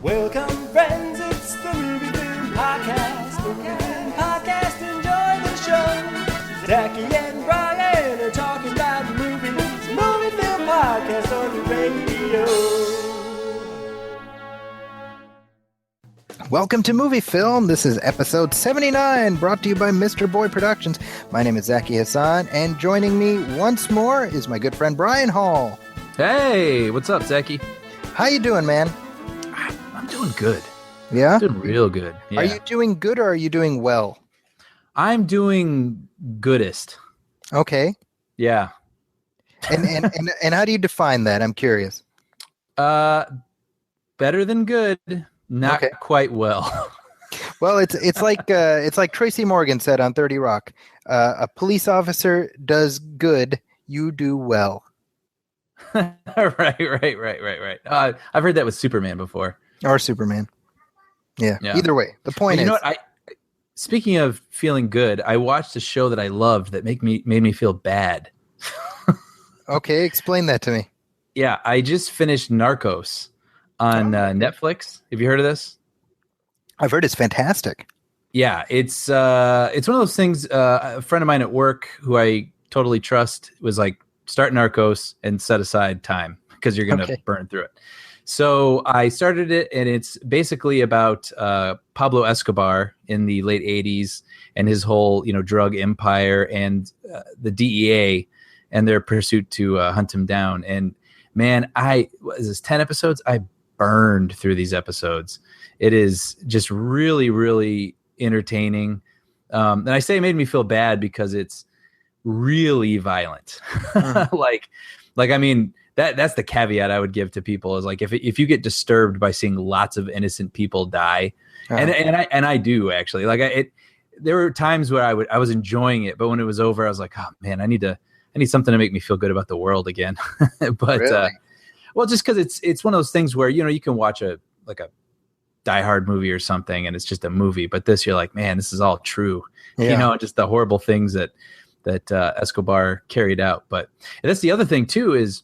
Welcome, friends, it's the Movie Film Podcast. The Movie Film Podcast, enjoy the show. Zaki and Brian are talking about movies. Movie Film Podcast on the radio. Welcome to Movie Film. This is episode 79, brought to you by Mr. Boy Productions. My name is Zaki Hassan, and joining me once more is my good friend Brian Hall. Hey, what's up, Zaki? How you doing, man? I'm doing good. Yeah? I'm doing real good. Yeah. Are you doing good or are you doing well? I'm doing goodest. Okay. Yeah. And how do you define that? I'm curious. Better than good, not quite well. Well, it's like Tracy Morgan said on 30 Rock. A police officer does good, you do well. Right. I've heard that with Superman before. Or Superman. Yeah. Either way, the point is. You know what? Speaking of feeling good, I watched a show that I loved that made me feel bad. Okay, explain that to me. Yeah, I just finished Narcos on Netflix. Have you heard of this? I've heard it's fantastic. Yeah, it's one of those things. A friend of mine at work who I totally trust was like, start Narcos and set aside time because you're going to burn through it. So I started it, and it's basically about Pablo Escobar in the late 80s and his whole, drug empire and the DEA and their pursuit to hunt him down. And man, is this 10 episodes? I burned through these episodes. It is just really, really entertaining. And I say it made me feel bad because it's really violent. I mean, that's the caveat I would give to people is like, if you get disturbed by seeing lots of innocent people die, and I do actually, there were times where I was enjoying it, but when it was over, I was like, oh man, I need something to make me feel good about the world again. But, really? Well, just cause it's one of those things where, you can watch a Die Hard movie or something and it's just a movie, but this, you're like, man, this is all true, just the horrible things that Escobar carried out. But that's the other thing too, is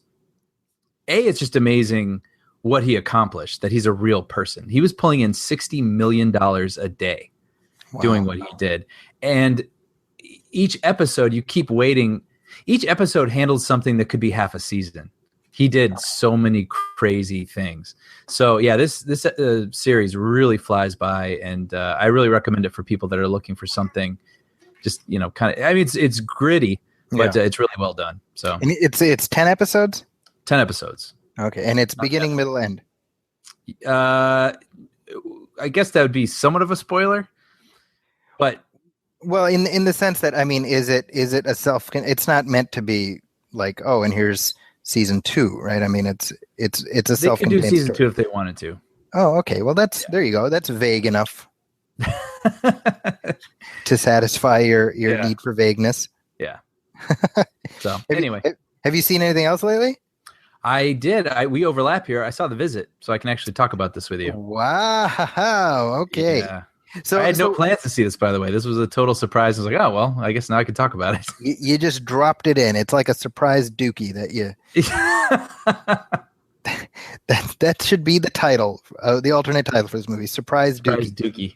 it's just amazing what he accomplished, that he's a real person. He was pulling in $60 million a day doing what he did. And each episode, you keep waiting. Each episode handles something that could be half a season. He did so many crazy things. So yeah, this series really flies by, and I really recommend it for people that are looking for something just, kind of, I mean, it's gritty, but it's really well done. So and it's 10 episodes? 10 episodes. Okay, and it's beginning, middle, end. I guess that would be somewhat of a spoiler, but well, in the sense that, I mean, is it a it's not meant to be like, oh, and here's season 2, right? I mean, it's a self-contained they could do season story. 2 if they wanted to. Oh, okay. Well, there you go. That's vague enough to satisfy your need for vagueness. Yeah. So anyway, have you seen anything else lately? I did. We overlap here. I saw The Visit, so I can actually talk about this with you. Wow. Okay. Yeah. So I had no plans to see this, by the way. This was a total surprise. I was like, oh, well, I guess now I can talk about it. You just dropped it in. It's like a surprise dookie that you... that should be the title, the alternate title for this movie, Surprise Dookie.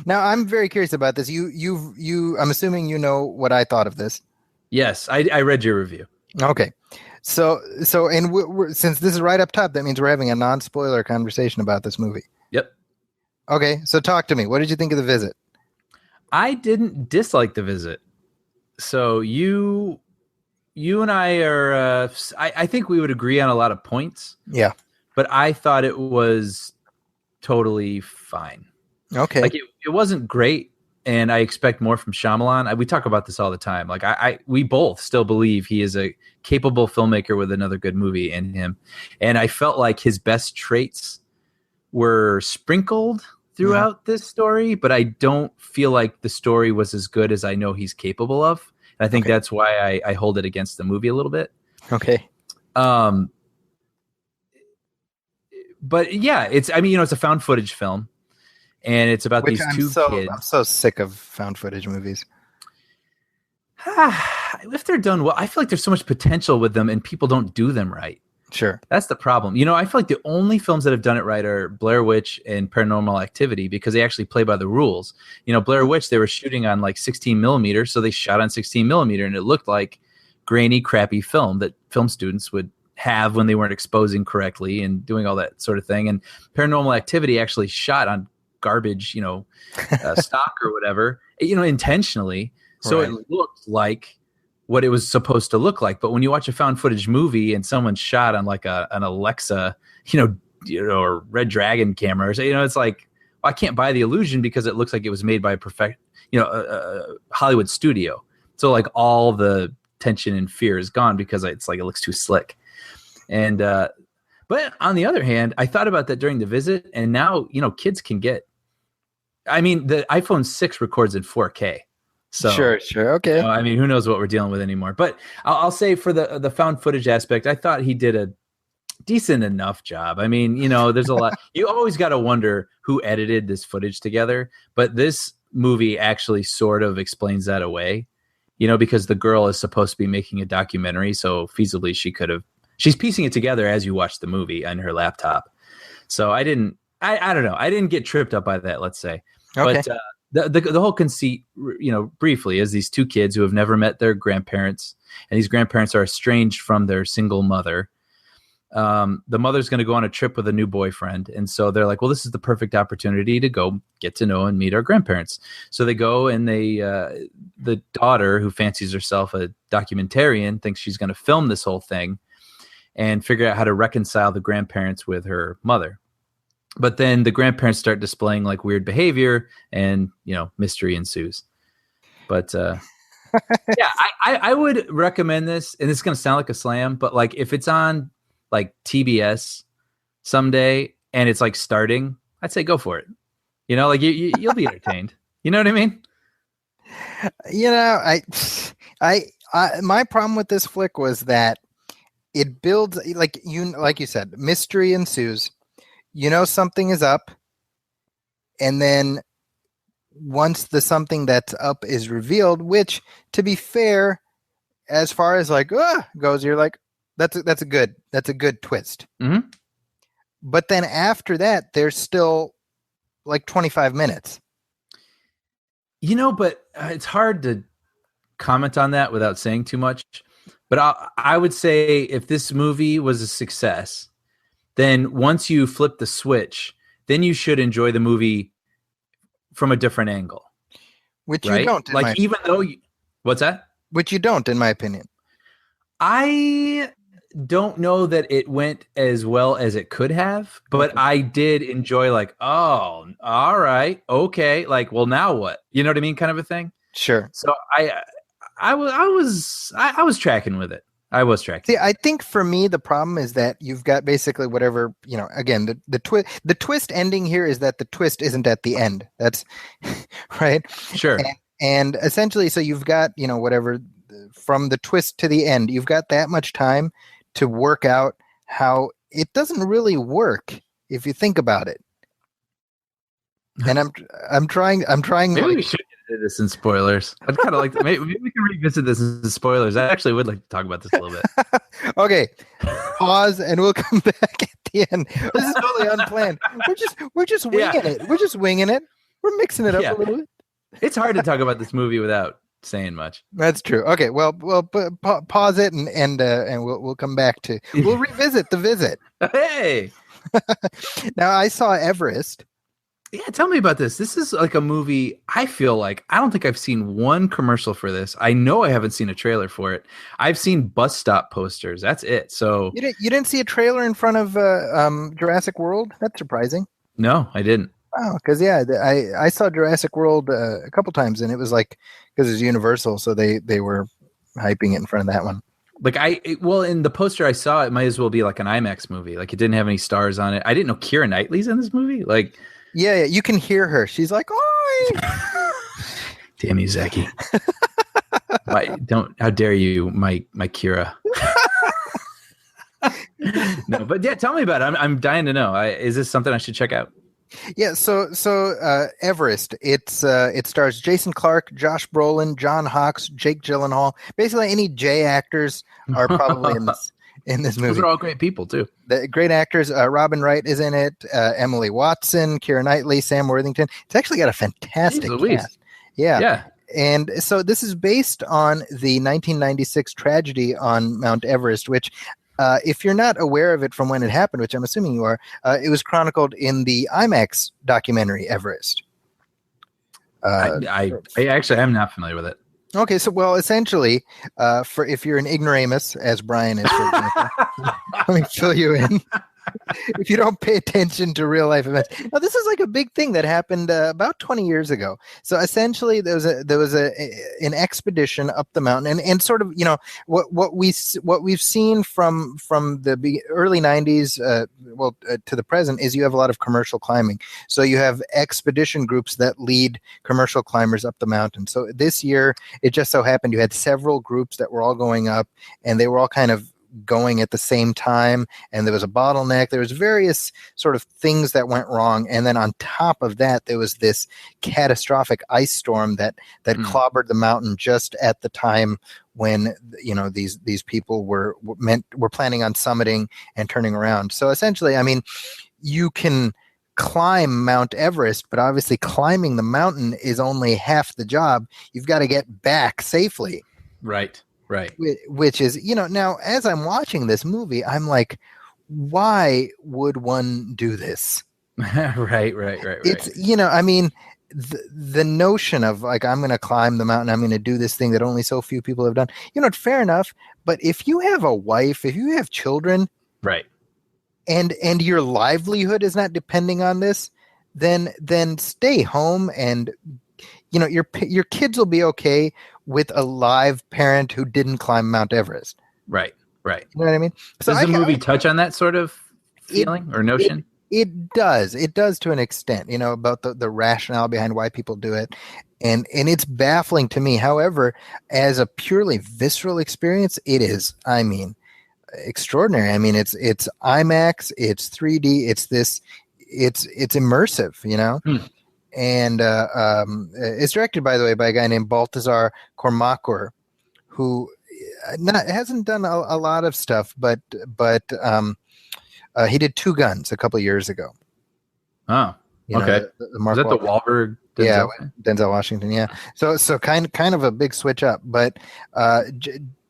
Now, I'm very curious about this. I'm assuming you know what I thought of this. Yes, I read your review. Okay. So, and since this is right up top, that means we're having a non-spoiler conversation about this movie. Yep. Okay, so talk to me. What did you think of The Visit? I didn't dislike The Visit. So you and I are, I think we would agree on a lot of points. Yeah. But I thought it was totally fine. Okay. Like it wasn't great. And I expect more from Shyamalan. We talk about this all the time. Like we both still believe he is a capable filmmaker with another good movie in him. And I felt like his best traits were sprinkled throughout this story, but I don't feel like the story was as good as I know he's capable of. And I think that's why I hold it against the movie a little bit. Okay. But yeah, it's a found footage film. And it's about these two kids. I'm so sick of found footage movies. If they're done well, I feel like there's so much potential with them and people don't do them right. Sure. That's the problem. I feel like the only films that have done it right are Blair Witch and Paranormal Activity because they actually play by the rules. Blair Witch, they were shooting on like 16 millimeters, so they shot on 16 millimeter, and it looked like grainy, crappy film that film students would have when they weren't exposing correctly and doing all that sort of thing. And Paranormal Activity actually shot on garbage, stock or whatever, intentionally. So It looked like what it was supposed to look like. But when you watch a found footage movie and someone shot on like an Alexa, or Red Dragon camera, it's like, well, I can't buy the illusion because it looks like it was made by a Hollywood studio. So like all the tension and fear is gone because it's like it looks too slick. And but on the other hand, I thought about that during the visit, and now kids can get. I mean, the iPhone 6 records in 4K. So sure, okay. Who knows what we're dealing with anymore? But I'll say for the found footage aspect, I thought he did a decent enough job. I mean, there's a lot. You always got to wonder who edited this footage together. But this movie actually sort of explains that away, because the girl is supposed to be making a documentary, so feasibly she's piecing it together as you watch the movie on her laptop. So I don't know. I didn't get tripped up by that, let's say. Okay. But the whole conceit, briefly, is these two kids who have never met their grandparents, and these grandparents are estranged from their single mother. The mother's going to go on a trip with a new boyfriend, and so they're like, well, this is the perfect opportunity to go get to know and meet our grandparents. So they go, and the daughter, who fancies herself a documentarian, thinks she's going to film this whole thing and figure out how to reconcile the grandparents with her mother. But then the grandparents start displaying like weird behavior, and mystery ensues. But yeah, I would recommend this, and it's going to sound like a slam, but like if it's on like TBS someday and it's like starting, I'd say go for it. Like you'll be entertained. You know what I mean? My problem with this flick was that it builds like you said, mystery ensues. Something is up, and then once the something that's up is revealed, which, to be fair, as far as like goes, you're like, that's a good twist. Mm-hmm. But then after that, there's still like 25 minutes. But it's hard to comment on that without saying too much. But I would say if this movie was a success, then once you flip the switch, then you should enjoy the movie from a different angle. Which you don't. Like, even though what's that? Which you don't, in my opinion. I don't know that it went as well as it could have, but I did enjoy like, oh, all right. Okay. Like, well, now what? You know what I mean? Kind of a thing. Sure. So I was tracking with it. I was tracking. See, I think for me, the problem is that you've got basically whatever, again, the twist ending here is that the twist isn't at the end. That's right. Sure. And essentially, so you've got, whatever from the twist to the end, you've got that much time to work out how it doesn't really work if you think about it. And I'm trying. Maybe we should get into this in spoilers. I'd kind of like to, maybe we can revisit this in spoilers. I actually would like to talk about this a little bit. Okay, pause, and we'll come back at the end. This is totally unplanned. We're just winging it. We're just winging it. We're mixing it up a little bit. It's hard to talk about this movie without saying much. That's true. Okay, well, pause it and we'll come back to. We'll revisit the visit. Hey. Now I saw Everest. Yeah, tell me about this. This is like a movie. I feel like I don't think I've seen one commercial for this. I know I haven't seen a trailer for it. I've seen bus stop posters. That's it. So you didn't see a trailer in front of Jurassic World? That's surprising. No, I didn't. Oh, because I saw Jurassic World a couple times, and it was like because it's Universal, so they were hyping it in front of that one. Like in the poster I saw, it might as well be like an IMAX movie. Like it didn't have any stars on it. I didn't know Keira Knightley's in this movie. Like. Yeah, you can hear her. She's like, "Oi!" Damn you, Zaki! How dare you, my Kira? No, but yeah, tell me about it. I'm dying to know. Is this something I should check out? Yeah. So Everest. It stars Jason Clarke, Josh Brolin, John Hawkes, Jake Gyllenhaal. Basically, any J actors are probably in this. in this movie. Those are all great people too. The great actors. Robin Wright is in it. Emily Watson, Keira Knightley, Sam Worthington. It's actually got a fantastic cast. Yeah. And so this is based on the 1996 tragedy on Mount Everest, which, if you're not aware of it from when it happened, which I'm assuming you are, it was chronicled in the IMAX documentary Everest. I actually am not familiar with it. Okay, so essentially, for if you're an ignoramus, as Brian is, for example, let me fill you in. If you don't pay attention to real life events, now this is like a big thing that happened about 20 years ago. So essentially, there was an expedition up the mountain, and sort of what we've seen from the early 90s to the present is you have a lot of commercial climbing. So you have expedition groups that lead commercial climbers up the mountain. So this year, it just so happened you had several groups that were all going up, and they were all kind of going at the same time, and there was a bottleneck. There was various sort of things that went wrong, and then on top of that, there was this catastrophic ice storm that clobbered the mountain just at the time when these people were planning on summiting and turning around. So essentially, I mean, you can climb Mount Everest, but obviously climbing the mountain is only half the job. You've got to get back safely. Right. Which is, now as I'm watching this movie, I'm like, why would one do this? Right. It's, I mean, the notion of like, I'm going to climb the mountain, I'm going to do this thing that only so few people have done, fair enough. But if you have a wife, if you have children, right, and your livelihood is not depending on this, then stay home, and your kids will be okay with a live parent who didn't climb Mount Everest. Right. You know what I mean? So does the movie touch on that sort of feeling or notion? It does. It does to an extent, about the rationale behind why people do it. And it's baffling to me. However, as a purely visceral experience, it is, I mean, extraordinary. I mean, it's IMAX, it's 3D, it's immersive, And it's directed, by the way, by a guy named Baltazar Kormákur, who hasn't done a lot of stuff, but he did Two Guns a couple of years ago. Oh, okay. Is that the Wahlberg? Yeah, Denzel Washington. Yeah. So kind of a big switch up, but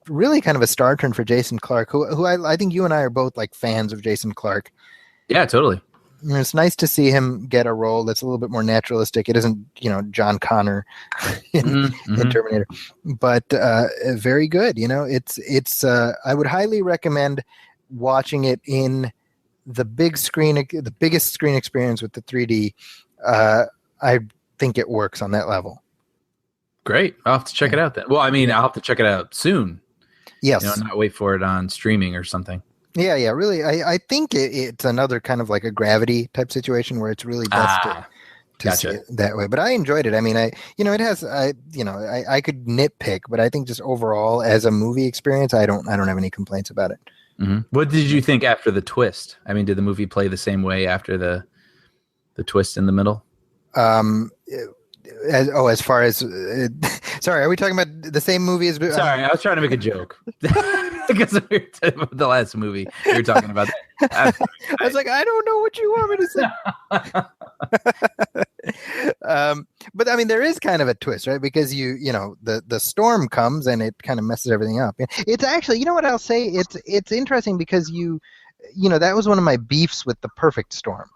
really kind of a star turn for Jason Clarke, who I think you and I are both like fans of Jason Clarke. Yeah, totally. It's nice to see him get a role that's a little bit more naturalistic. It isn't, John Connor in Terminator, but very good. It's I would highly recommend watching it in the big screen, the biggest screen experience with the 3D. I think it works on that level. Great. I'll have to check it out then. Well, I mean, I'll have to check it out soon. Yes. Not wait for it on streaming or something. Yeah, really. I think it's another kind of like a Gravity type situation where it's really best to gotcha. See it that way. But I enjoyed it. I mean, it has, I could nitpick, but I think just overall as a movie experience, I don't have any complaints about it. Mm-hmm. What did you think after the twist? I mean, did the movie play the same way after the twist in the middle? As far as sorry, are we talking about the same movie as? Sorry, I was trying to make a joke because we were talking about the last movie we were talking about. I was like, I don't know what you want me to say. But I mean, there is kind of a twist, right? Because the storm comes and it kind of messes everything up. It's actually, what I'll say? It's interesting because that was one of my beefs with The Perfect Storm,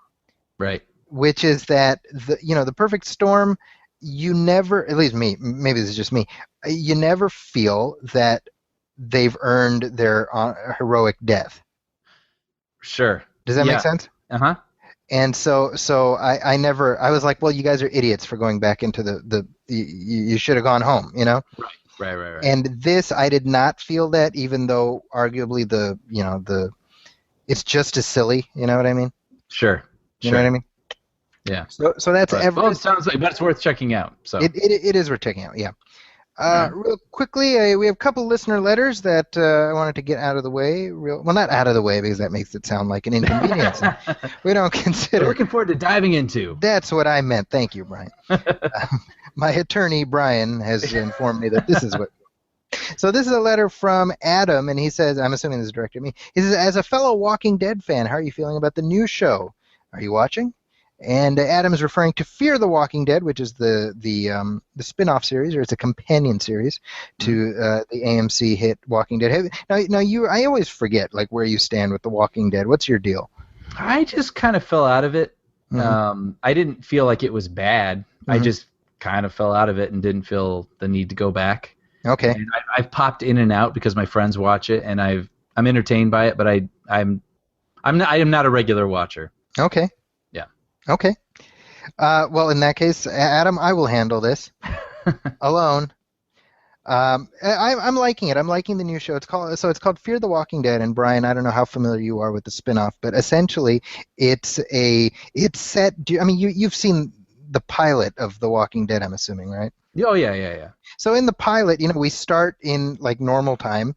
right? Which is that the perfect storm, you never, at least me, maybe this is just me, you never feel that they've earned their heroic death. Sure. Does that make sense? Uh-huh. And so I was like, well, you guys are idiots for going back into you should have gone home, Right. And this, I did not feel that, even though arguably it's just as silly, you know what I mean? Sure. You know what I mean? Yeah. So that's Everest. Well, it sounds like, but it's worth checking out. So it is worth checking out. Yeah. Real quickly, we have a couple listener letters that I wanted to get out of the way. Well, not out of the way because that makes it sound like an inconvenience. We don't consider. We're looking forward to diving into. That's what I meant. Thank you, Brian. My attorney, Brian, has informed me that this is what. So this is a letter from Adam, and he says, I'm assuming this is directed at me. He says, as a fellow Walking Dead fan, how are you feeling about the new show? Are you watching? And Adam is referring to Fear the Walking Dead, which is the spin-off series, or it's a companion series to the AMC hit Walking Dead. I always forget like where you stand with the Walking Dead. What's your deal? I just kind of fell out of it. I didn't feel like it was bad. I just kind of fell out of it and didn't feel the need to go back. Okay. And I've popped in and out because my friends watch it, and I'm entertained by it, but I am not a regular watcher. Okay. Yeah. Okay. Well, in that case, Adam, I will handle this alone. I'm liking it. I'm liking the new show. It's called Fear the Walking Dead. And Brian, I don't know how familiar you are with the spinoff, but essentially, it's set. You've seen the pilot of The Walking Dead, I'm assuming, right? Oh yeah. So in the pilot, we start in like normal time.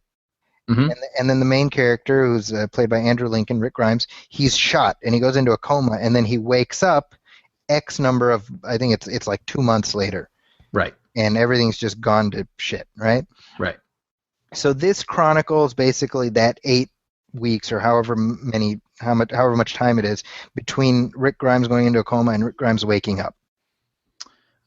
And then the main character, who's played by Andrew Lincoln, Rick Grimes, he's shot and he goes into a coma, and then he wakes up X number of, I think it's like 2 months later. Right. And everything's just gone to shit, right? Right. So this chronicles basically that 8 weeks or however much time it is between Rick Grimes going into a coma and Rick Grimes waking up.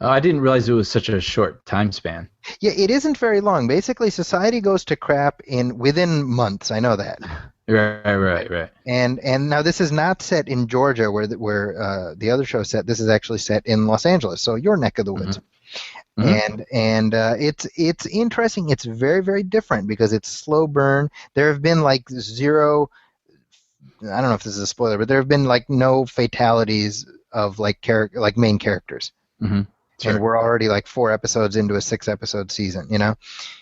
I didn't realize it was such a short time span. Yeah, it isn't very long. Basically, society goes to crap within months. I know that. Right. And now this is not set in Georgia where the other show is set. This is actually set in Los Angeles, so your neck of the woods. And it's interesting. It's very, very different because it's slow burn. There have been like zero. I don't know if this is a spoiler, but there have been like no fatalities of like main characters. Sure. And we're already like 4 episodes into a 6-episode season,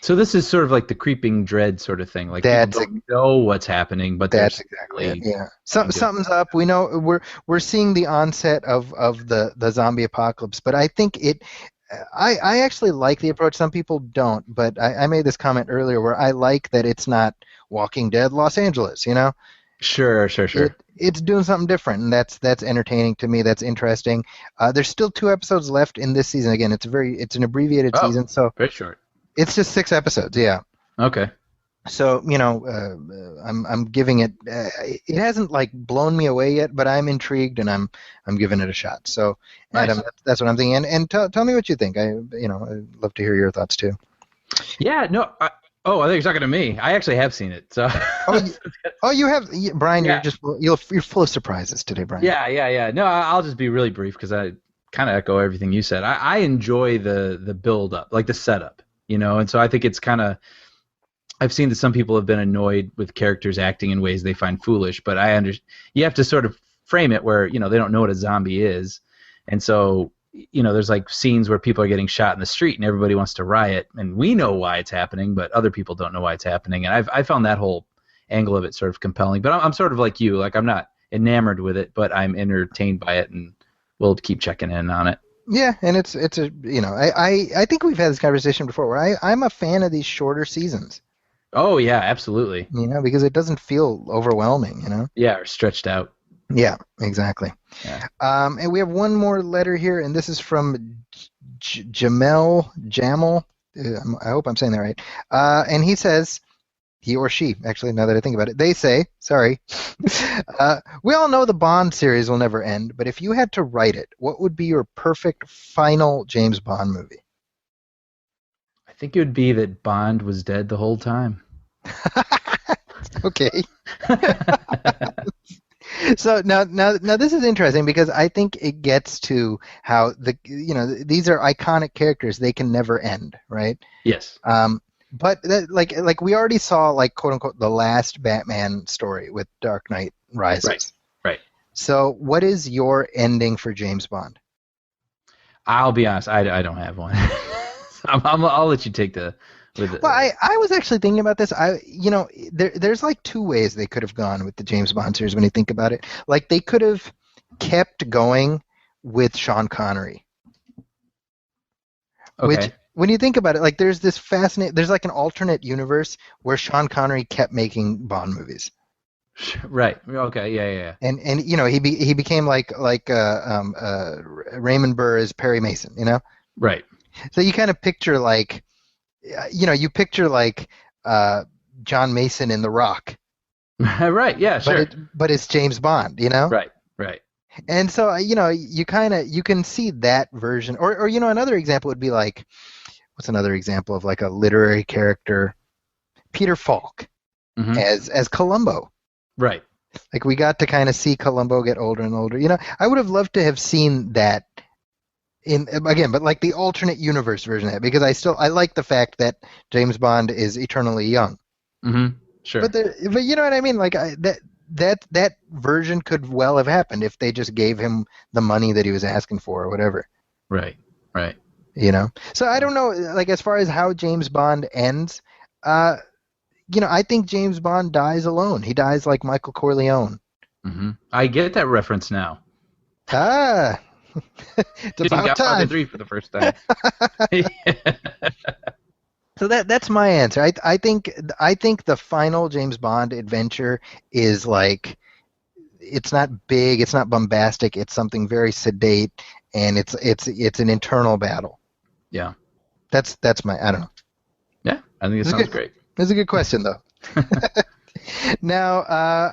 So this is sort of like the creeping dread sort of thing. Like people don't know what's happening, but that's exactly it. Yeah, something's up. We know we're seeing the onset of the zombie apocalypse, but I think I actually like the approach. Some people don't, but I made this comment earlier where I like that it's not Walking Dead Los Angeles, Sure. It's doing something different, and that's entertaining to me. That's interesting. There's still 2 episodes left in this season. Again, it's an abbreviated season, so very short. It's just 6 episodes. Yeah. Okay. So I'm giving it. It hasn't like blown me away yet, but I'm intrigued and I'm giving it a shot. So Adam, nice. That's what I'm thinking. And tell me what you think. I'd love to hear your thoughts too. Yeah. No. I think you're talking to me. I actually have seen it. So. You have, Brian. Yeah. You're full of surprises today, Brian. Yeah. No, I'll just be really brief because I kind of echo everything you said. I enjoy the build up, like the setup, and so I think it's kind of. I've seen that some people have been annoyed with characters acting in ways they find foolish, but you have to sort of frame it where they don't know what a zombie is, and so. There's like scenes where people are getting shot in the street and everybody wants to riot, and we know why it's happening, but other people don't know why it's happening. And I found that whole angle of it sort of compelling. But I'm sort of like you, like I'm not enamored with it, but I'm entertained by it, and we'll keep checking in on it. Yeah, and it's I think we've had this conversation before where I'm a fan of these shorter seasons. Oh yeah, absolutely. Because it doesn't feel overwhelming. Yeah, or stretched out. Yeah, exactly. Yeah. And we have one more letter here, and this is from Jamal. I hope I'm saying that right. And he says, he or she, actually, now that I think about it, they say, sorry, we all know the Bond series will never end, but if you had to write it, what would be your perfect final James Bond movie? I think it would be that Bond was dead the whole time. Okay. So now this is interesting because I think it gets to how these are iconic characters. They can never end, right? Yes. But like we already saw like quote unquote the last Batman story with Dark Knight Rises. Right. So what is your ending for James Bond? I'll be honest, I don't have one. I'll let you take the. Well, I was actually thinking about this. There's like 2 ways they could have gone with the James Bond series when you think about it. Like they could have kept going with Sean Connery. Okay. Which, when you think about it, like there's like an alternate universe where Sean Connery kept making Bond movies. Right. Okay. Yeah. And he became like Raymond Burr as Perry Mason. Right. So you kind of picture like. you picture like John Mason in The Rock, Right. Yeah. Sure. but it's James Bond, Right. Right. And so you can see that version, or another example would be like, what's another example of like a literary character? Peter Falk as Columbo. Right. Like we got to kind of see Columbo get older and older. I would have loved to have seen that but like the alternate universe version of that, because I like the fact that James Bond is eternally young. Sure. But you know what I mean? Like that version could well have happened if they just gave him the money that he was asking for or whatever. Right. Right. So I don't know, like as far as how James Bond ends, I think James Bond dies alone. He dies like Michael Corleone. I get that reference now. It's about time. 3 for the first time. So that's my answer. I think the final James Bond adventure is like, it's not big, it's not bombastic, it's something very sedate, and it's an internal battle. Yeah. That's my, I don't know. Yeah, I think it sounds great. That's a good question, though. Now,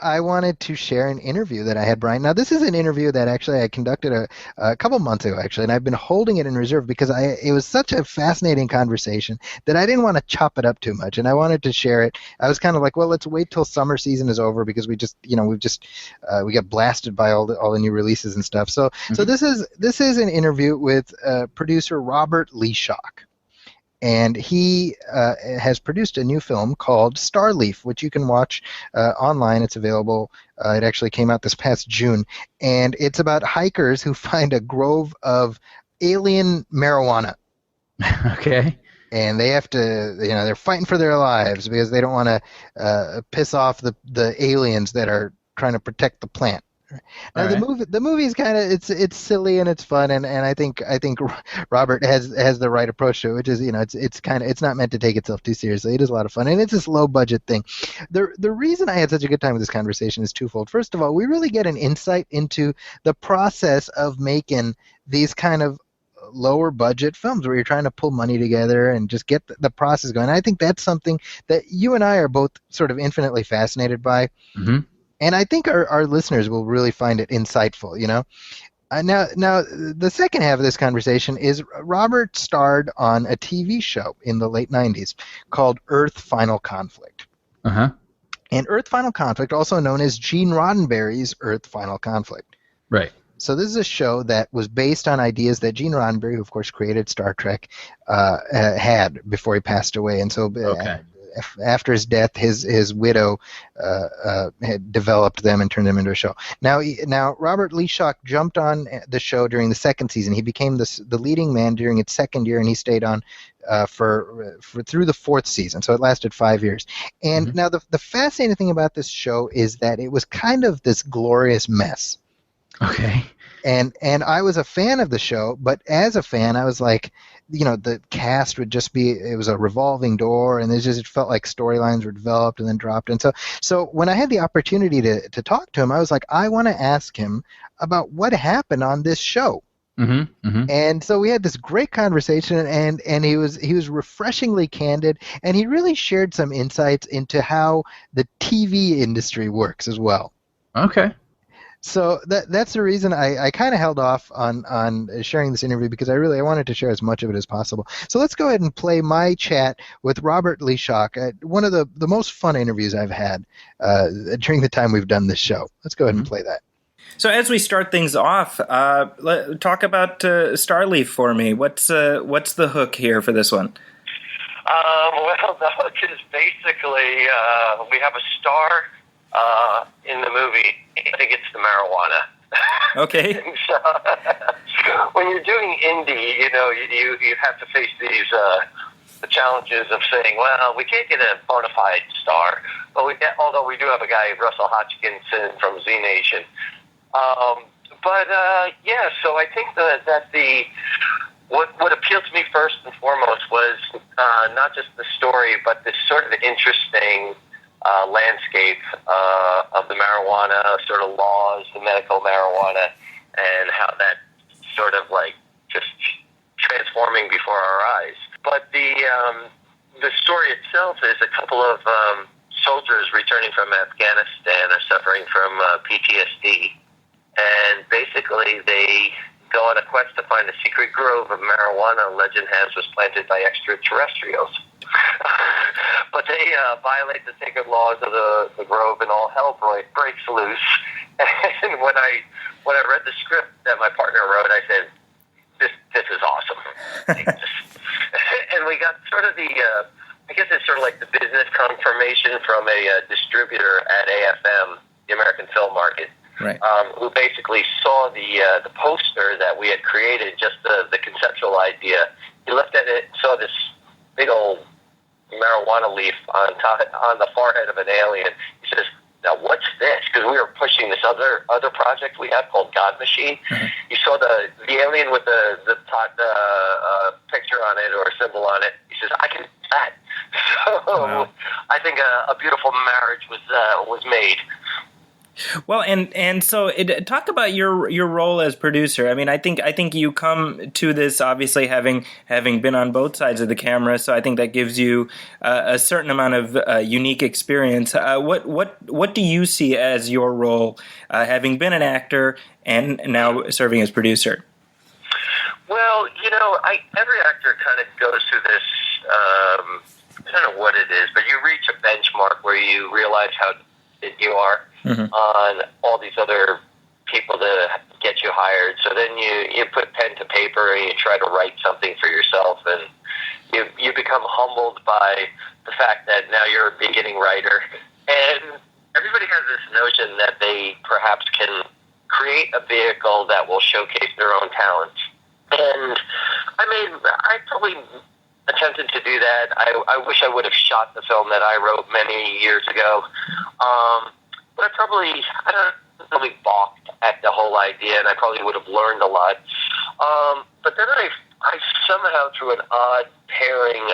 I wanted to share an interview that I had, Brian. Now, this is an interview that actually I conducted a couple months ago, actually, and I've been holding it in reserve because it was such a fascinating conversation that I didn't want to chop it up too much, and I wanted to share it. I was kind of like, well, let's wait till summer season is over because we got blasted by all the new releases and stuff. So this is an interview with producer Robert Leeshock. And he has produced a new film called Starleaf, which you can watch online. It's available. It actually came out this past June. And it's about hikers who find a grove of alien marijuana. Okay. And they have to, they're fighting for their lives because they don't want to piss off the aliens that are trying to protect the plant. Now the movie is kind of it's silly and it's fun, and I think Robert has the right approach to it, which is it's not meant to take itself too seriously. It is a lot of fun, and it's this low budget thing. The reason I had such a good time with this conversation is twofold. First of all, we really get an insight into the process of making these kind of lower budget films where you're trying to pull money together and just get the process going. I think that's something that you and I are both sort of infinitely fascinated by. And I think our listeners will really find it insightful, Now, the second half of this conversation is Robert starred on a TV show in the late 90s called Earth Final Conflict. And Earth Final Conflict, also known as Gene Roddenberry's Earth Final Conflict. Right. So this is a show that was based on ideas that Gene Roddenberry, who of course created Star Trek, had before he passed away. And so after his death, his widow had developed them and turned them into a show. Now Robert Leeshock jumped on the show during the second season. He became the leading man during its second year, and he stayed on for through the fourth season. So it lasted 5 years. And now the fascinating thing about this show is that it was kind of this glorious mess. Okay. And I was a fan of the show, but as a fan, I was like, the cast would just be, it was a revolving door, and it felt like storylines were developed and then dropped. And so when I had the opportunity to talk to him, I was like, I want to ask him about what happened on this show. And so we had this great conversation, and he was refreshingly candid, and he really shared some insights into how the TV industry works as well. Okay. So that's the reason I kind of held off on sharing this interview, because I wanted to share as much of it as possible. So let's go ahead and play my chat with Robert Leeshock, one of the most fun interviews I've had during the time we've done this show. Let's go ahead and play that. So as we start things off, talk about Starleaf for me. What's the hook here for this one? Well, the hook is basically we have a star in the movie. I think it's the marijuana. Okay. So, when you're doing indie, you have to face these the challenges of saying, well, we can't get a bona fide star, but although we do have a guy, Russell Hodgkinson from Z Nation. So I think that what appealed to me first and foremost was not just the story, but this sort of interesting landscape of the marijuana, sort of laws, the medical marijuana, and how that sort of like just transforming before our eyes. But the story itself is a couple of soldiers returning from Afghanistan are suffering from PTSD, and basically they go on a quest to find a secret grove of marijuana legend has was planted by extraterrestrials. But they violate the sacred laws of the grove, and all hell breaks loose. And when I read the script that my partner wrote, I said, "This is awesome." And we got sort of the, I guess it's sort of like the business confirmation from a distributor at AFM, the American Film Market, Right. who basically saw the poster that we had created, just the conceptual idea. He looked at it, saw this big old marijuana leaf on the forehead of an alien. He says, "Now what's this?" Because we were pushing this other project we have called God Machine. Mm-hmm. He saw the alien with the picture on it or symbol on it. He says, "I can do that." So Wow. I think a beautiful marriage was made. Well, and so talk about your role as producer. I mean, I think you come to this obviously having been on both sides of the camera, so I think that gives you a certain amount of unique experience. What do you see as your role, having been an actor and now serving as producer? Well, every actor kind of goes through this. I don't know what it is, but you reach a benchmark where you realize how good you are. Mm-hmm. On all these other people to get you hired. So then you put pen to paper and you try to write something for yourself, and you become humbled by the fact that now you're a beginning writer. And everybody has this notion that they perhaps can create a vehicle that will showcase their own talents. And I probably attempted to do that. I wish I would have shot the film that I wrote many years ago. But I don't really balked at the whole idea, and I probably would have learned a lot. But then I somehow, through an odd pairing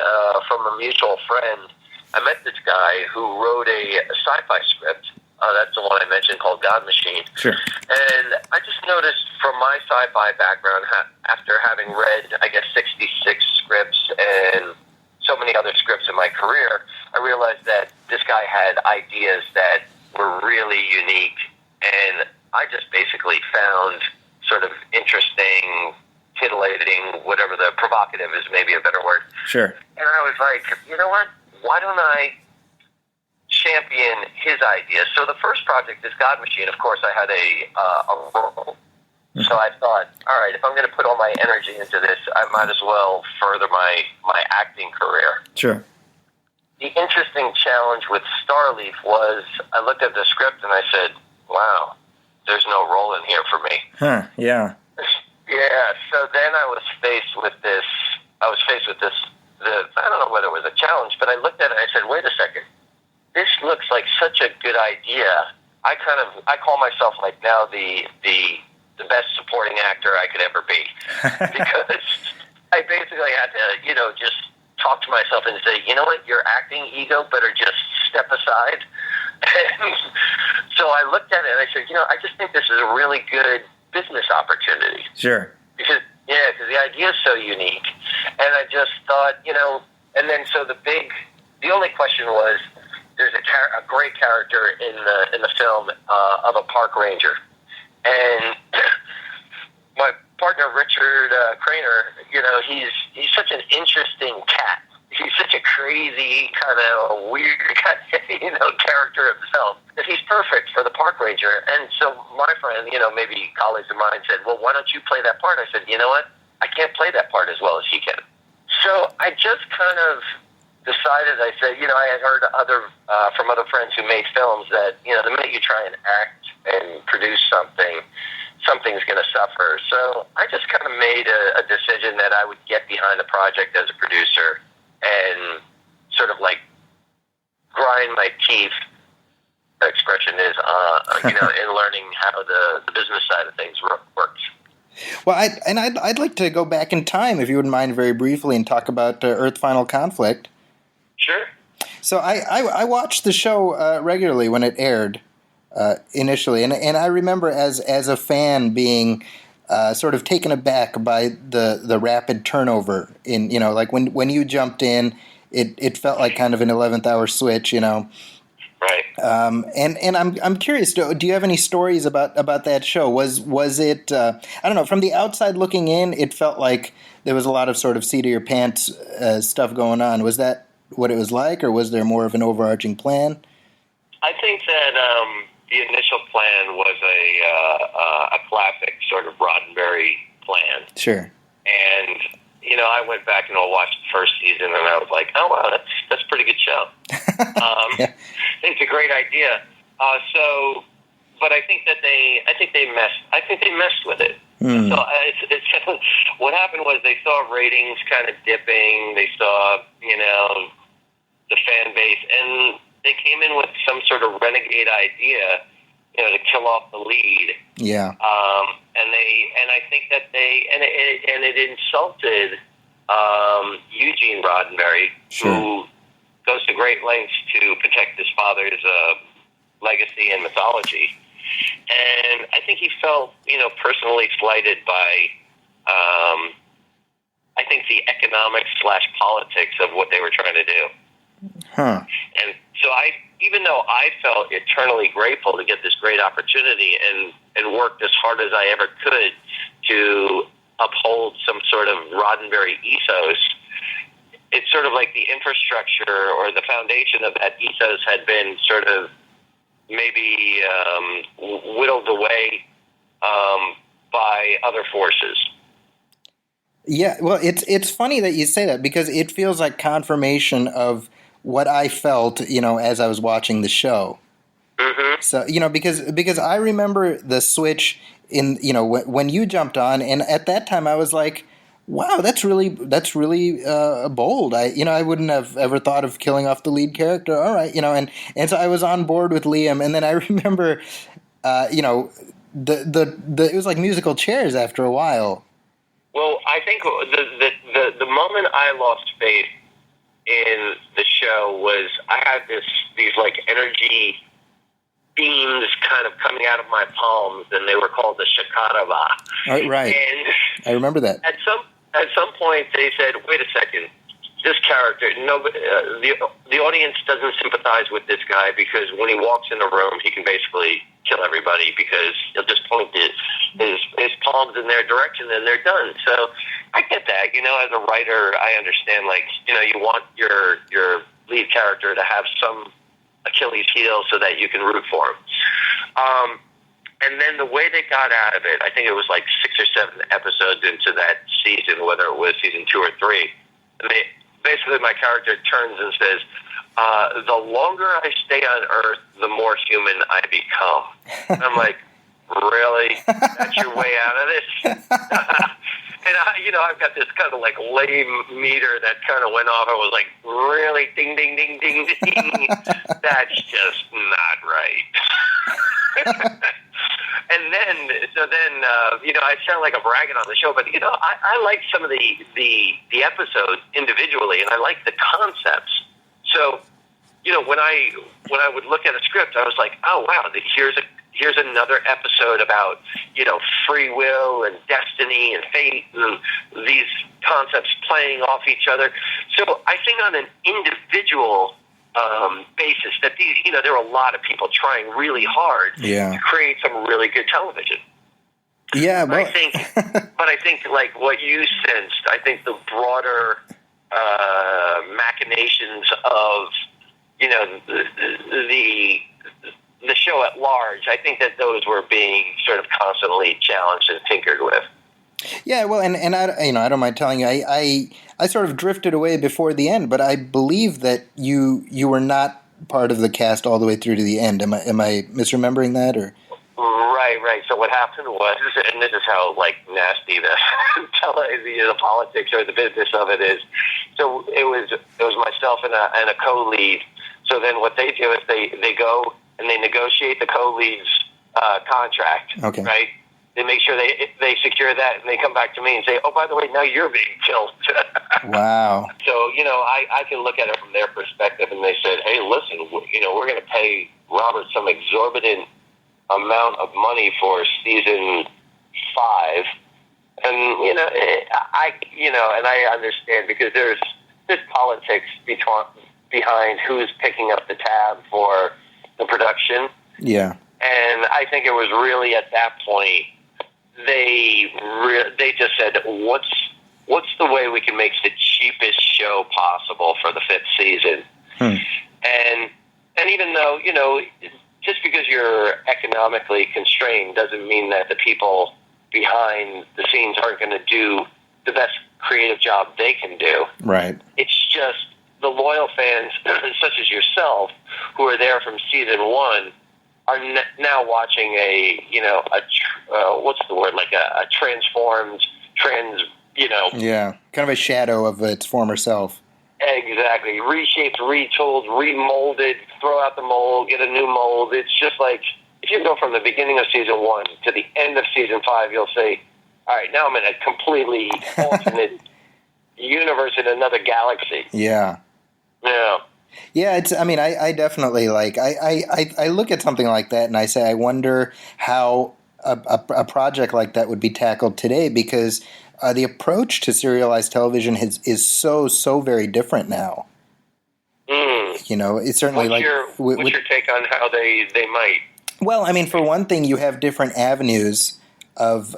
from a mutual friend, I met this guy who wrote a sci-fi script. That's the one I mentioned, called God Machine. Sure. And I just noticed from my sci-fi background, after having read, I guess, 66 scripts and so many other scripts in my career, I realized that this guy had ideas that were really unique, and I just basically found sort of interesting, titillating, whatever the provocative is, maybe a better word. Sure. And I was like, you know what? Why don't I champion his ideas? So the first project is God Machine. Of course, I had a role. Mm-hmm. So I thought, all right, if I'm going to put all my energy into this, I might as well further my acting career. Sure. The interesting challenge with Starleaf was I looked at the script and I said, wow, there's no role in here for me. Huh, yeah. Yeah, so then I was faced with this, I don't know whether it was a challenge, but I looked at it and I said, wait a second, this looks like such a good idea. I call myself like now the best supporting actor I could ever be. Because I basically had to, just talk to myself and say, you know what, your acting ego better just step aside. And so I looked at it and I said, I just think this is a really good business opportunity. Sure. Because the idea is so unique. And I just thought, and then so the only question was, there's a great character in the film of a park ranger. And my partner, Richard Craner, he's such an interesting cat. He's such a crazy, kind of weird character himself. That he's perfect for the park ranger. And so my friend, maybe colleagues of mine said, well, why don't you play that part? I said, you know what? I can't play that part as well as he can. So I just kind of decided, I said, I had heard from other friends who made films that, the minute you try and act and produce something's going to suffer. So I just kind of made a decision that I would get behind the project as a producer and sort of like grind my teeth, the expression is, in learning how the business side of things works. Well, I'd like to go back in time, if you wouldn't mind, very briefly, and talk about Earth Final Conflict. Sure. So I watched the show regularly when it aired initially, and I remember as a fan being sort of taken aback by the rapid turnover in, like when you jumped in, it felt like kind of an 11th hour switch, you know. Right. And I'm curious. Do you have any stories about that show? Was it? I don't know. From the outside looking in, it felt like there was a lot of sort of seat of your pants stuff going on. Was that what it was like, or was there more of an overarching plan? I think that the initial plan was a classic sort of Roddenberry plan. Sure. And you know, I went back and I watched the first season, and I was like, "Oh wow, that's a pretty good show." Yeah. It's a great idea. But I think they messed with it. Hmm. So it's what happened was they saw ratings kind of dipping. They saw, you know, the fan base, and they came in with some sort of renegade idea, you know, to kill off the lead. Yeah. And I think that it insulted Eugene Roddenberry, Sure. who goes to great lengths to protect his father's legacy and mythology. And I think he felt, you know, personally slighted by, I think, the economics / politics of what they were trying to do. Huh. And so even though I felt eternally grateful to get this great opportunity and worked as hard as I ever could to uphold some sort of Roddenberry ethos, it's sort of like the infrastructure or the foundation of that ethos had been sort of maybe whittled away by other forces. Yeah, well, it's funny that you say that, because it feels like confirmation of what I felt, you know, as I was watching the show. Mm-hmm. So, you know, because I remember the switch in, you know, when you jumped on, and at that time I was like, wow, that's really bold. I wouldn't have ever thought of killing off the lead character. All right, you know, and so I was on board with Liam, and then I remember, you know, the it was like musical chairs after a while. Well, I think the moment I lost faith in the show was I had these like energy beams kind of coming out of my palms, and they were called the Shakatava. Right. And I remember that. At some point, they said, "Wait a second, this character, nobody, the audience doesn't sympathize with this guy because when he walks in a room, he can basically kill everybody because he'll just point his palms in their direction and they're done." So I get that. You know, as a writer, I understand. Like, you know, you want your lead character to have some Achilles heel so that you can root for him. And then the way they got out of it, I think it was like 6 or 7 episodes into that season, whether it was season 2 or 3. Basically, my character turns and says, "The longer I stay on Earth, the more human I become." And I'm like, really? That's your way out of this? And I've got this kind of like lame meter that kind of went off. I was like, really? Ding, ding, ding, ding, ding. That's just not right. And then, I sound like I'm bragging on the show, but, I like some of the episodes individually, and I like the concepts. So, when I would look at a script, I was like, oh, wow, here's another episode about, free will and destiny and fate and these concepts playing off each other. So I think on an individual basis that these, there are a lot of people trying really hard to create some really good television. Yeah, well. I think like what you sensed, I think the broader machinations of, the show at large, I think that those were being sort of constantly challenged and tinkered with. Yeah, well, and I don't mind telling you, I sort of drifted away before the end, but I believe that you were not part of the cast all the way through to the end. Am I misremembering that, or? Right. So what happened was, and this is how like nasty the politics or the business of it is. So it was myself and a co-lead. So then what they do is they go and they negotiate the co-lead's contract. Okay. Right. They make sure they secure that, and they come back to me and say, "Oh, by the way, now you're being killed." Wow. So I can look at it from their perspective, and they said, "Hey, listen, we're going to pay Robert some exorbitant amount of money for season 5," and I understand because there's politics behind who's picking up the tab for the production. Yeah. And I think it was really at that point they just said, what's the way we can make the cheapest show possible for the 5th season? And even though, just because you're economically constrained doesn't mean that the people behind the scenes aren't going to do the best creative job they can do. Right. It's just the loyal fans, such as yourself, who are there from season 1, are now watching what's the word, like a transformed, Yeah, kind of a shadow of its former self. Exactly. Reshaped, retooled, remolded, throw out the mold, get a new mold. It's just like, if you go from the beginning of season 1 to the end of season 5, you'll say, all right, now I'm in a completely alternate universe in another galaxy. Yeah. Yeah. Yeah, I definitely I look at something like that and I say, I wonder how a project like that would be tackled today, because the approach to serialized television is so very different now. It's certainly what's your take on how they might? Well, for one thing, you have different avenues of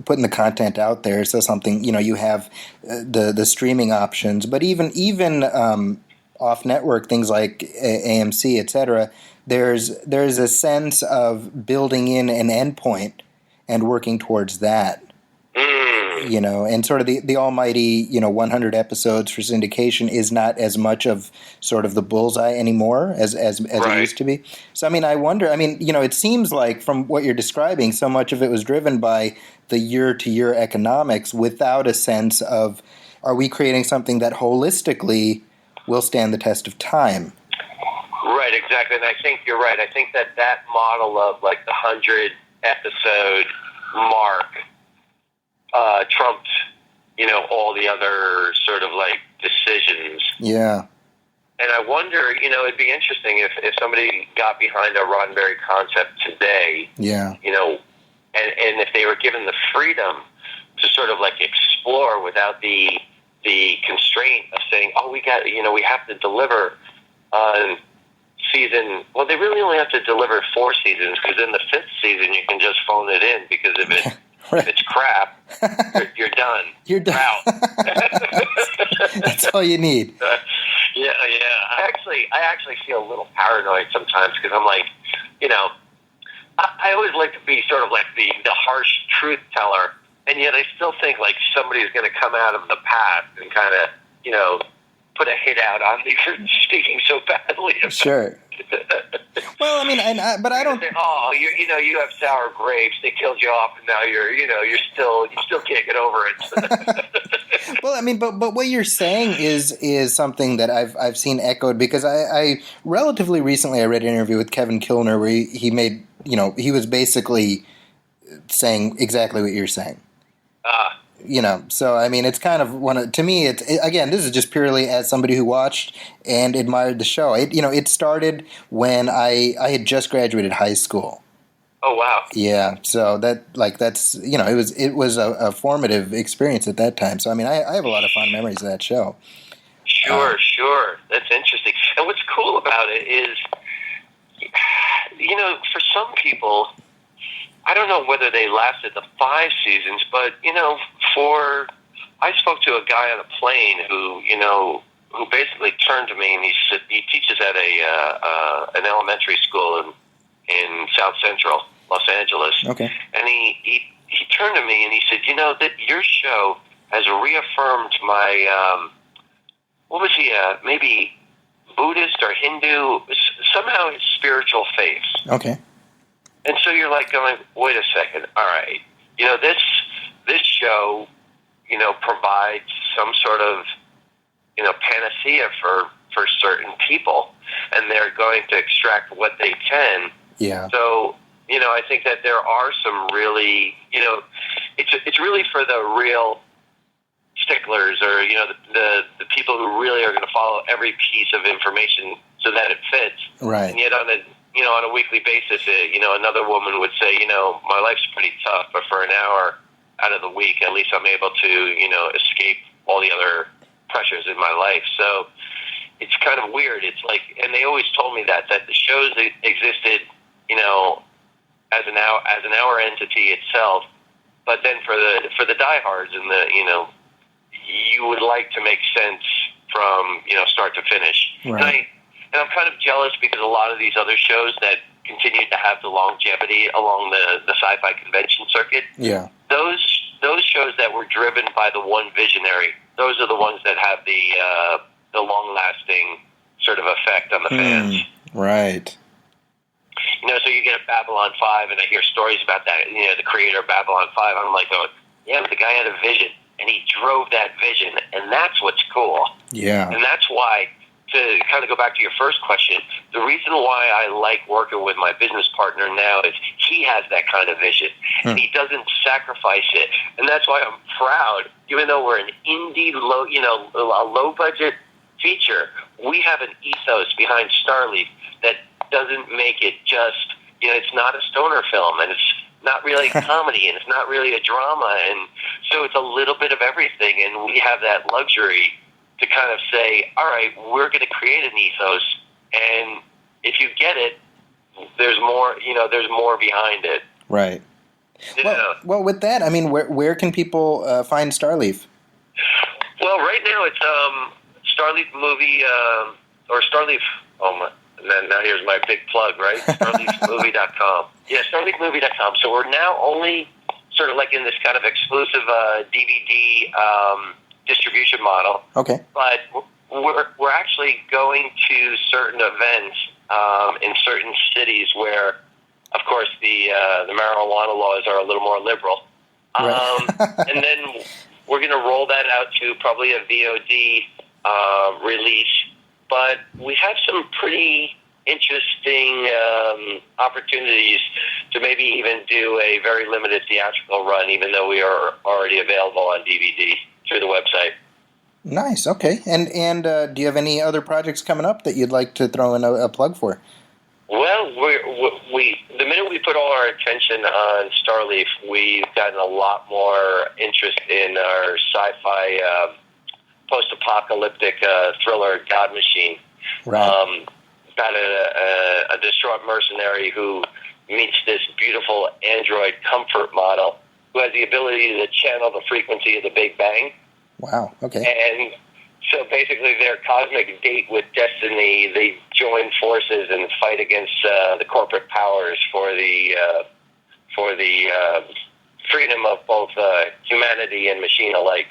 putting the content out there. So something, you have the streaming options, but even off network things like AMC, etc. There's a sense of building in an endpoint and working towards that. And sort of the almighty, 100 episodes for syndication is not as much of sort of the bullseye anymore as Right. it used to be. So, I wonder, it seems like from what you're describing, so much of it was driven by the year-to-year economics without a sense of, are we creating something that holistically will stand the test of time? Right, exactly. And I think you're right. I think that model of like the 100 episode mark trumped, all the other sort of like decisions. Yeah. And I wonder, it'd be interesting if somebody got behind a Roddenberry concept today. Yeah. And if they were given the freedom to sort of like explore without the constraint of saying, oh, we have to deliver season. Well, they really only have to deliver 4 seasons, because in the 5th season you can just phone it in, because if it's crap, you're done. You're done. Out. That's all you need. Yeah. I actually feel a little paranoid sometimes, because I'm like, I always like to be sort of like the harsh truth teller, and yet I still think like somebody's going to come out of the past and kind of, put a hit out on me for speaking so badly. Sure. Well, but I don't. Say, oh, you have sour grapes. They killed you off, and now you still can't get over it. Well, but what you're saying is something that I've seen echoed, because I relatively recently I read an interview with Kevin Kilner where he made, he was basically saying exactly what you're saying. So it's kind of to me, again, this is just purely as somebody who watched and admired the show. It started when I had just graduated high school. Oh wow! Yeah, so that's it was a formative experience at that time. So I have a lot of fond memories of that show. Sure, that's interesting. And what's cool about it is, for some people, I don't know whether they lasted the 5 seasons, but I spoke to a guy on a plane who basically turned to me, and he teaches at an elementary school in South Central Los Angeles. Okay. And he turned to me and he said, that your show has reaffirmed my what was he, maybe Buddhist or Hindu, somehow his spiritual faiths. Okay. And so you're like going, wait a second, all right, this show, provides some sort of, panacea for certain people, and they're going to extract what they can. Yeah. So, I think that there are some really, it's really for the real sticklers, or, the people who really are going to follow every piece of information so that it fits. Right. And yet on a weekly basis, another woman would say, my life's pretty tough, but for an hour out of the week, at least I'm able to, escape all the other pressures in my life. So it's kind of weird. It's like, and they always told me that the shows existed, as an hour entity itself. But then for the diehards and you would like to make sense from start to finish. Right. And I'm kind of jealous because a lot of these other shows that continue to have the longevity along the sci-fi convention circuit. Yeah. Those shows that were driven by the one visionary, those are the ones that have the long-lasting sort of effect on the fans. Right. So you get a Babylon 5, and I hear stories about that, the creator of Babylon 5, I'm like going, yeah, but the guy had a vision, and he drove that vision, and that's what's cool. Yeah. And that's why, to kind of go back to your first question, the reason why I like working with my business partner now is he has that kind of vision, and he doesn't sacrifice it. And that's why I'm proud, even though we're an indie, a low-budget feature, we have an ethos behind Starleaf that doesn't make it just, it's not a stoner film, and it's not really a comedy, and it's not really a drama, and so it's a little bit of everything, and we have that luxury to kind of say, all right, we're going to create an ethos, and if you get it, there's more behind it. Right. Yeah. Well, with that, I mean, where can people find Starleaf? Well, right now it's Starleaf movie or Starleaf. Oh my! Now here's my big plug, right? StarleafMovie.com. Yeah, StarleafMovie.com. So we're now only sort of like in this kind of exclusive DVD distribution model. Okay. But we're actually going to certain events in certain cities where, of course, the marijuana laws are a little more liberal. Right. And then we're going to roll that out to probably a VOD release. But we have some pretty interesting opportunities to maybe even do a very limited theatrical run, even though we are already available on DVD through the website. Nice. Okay. And do you have any other projects coming up that you'd like to throw in a plug for? Well, we the minute we put all our attention on Starleaf, we've gotten a lot more interest in our sci-fi post-apocalyptic thriller God Machine. Right. About a distraught mercenary who meets this beautiful android comfort model who has the ability to channel the frequency of the Big Bang. Wow. Okay. And so basically their cosmic date with destiny, they join forces and fight against the corporate powers for the freedom of both humanity and machine alike.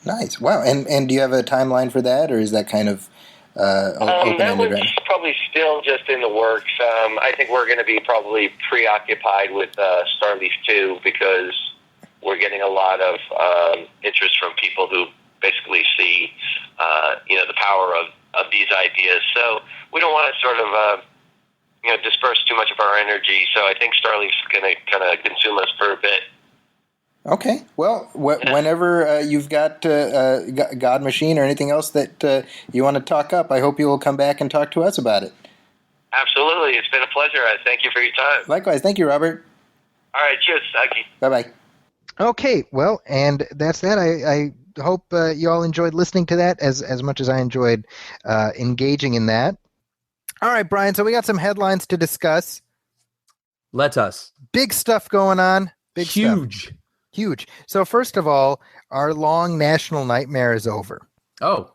Nice. Wow. And do you have a timeline for that, or is that kind of open-ended? That one's right? probably still just in the works. I think we're going to be probably preoccupied with Starleaf 2 because we're getting a lot of interest from people who basically see, the power of these ideas. So we don't want to sort of, disperse too much of our energy. So I think Starleaf's going to kind of consume us for a bit. Okay. Well, whenever you've got God Machine or anything else that you want to talk up, I hope you will come back and talk to us about it. Absolutely. It's been a pleasure. Thank you for your time. Likewise. Thank you, Robert. All right. Cheers, Zaki. Bye-bye. Okay, well, and that's that. I hope you all enjoyed listening to that as much as I enjoyed engaging in that. All right, Brian, so we got some headlines to discuss. Let us. Big stuff going on. Big Huge. stuff. Huge. So first of all, our long national nightmare is over. Oh.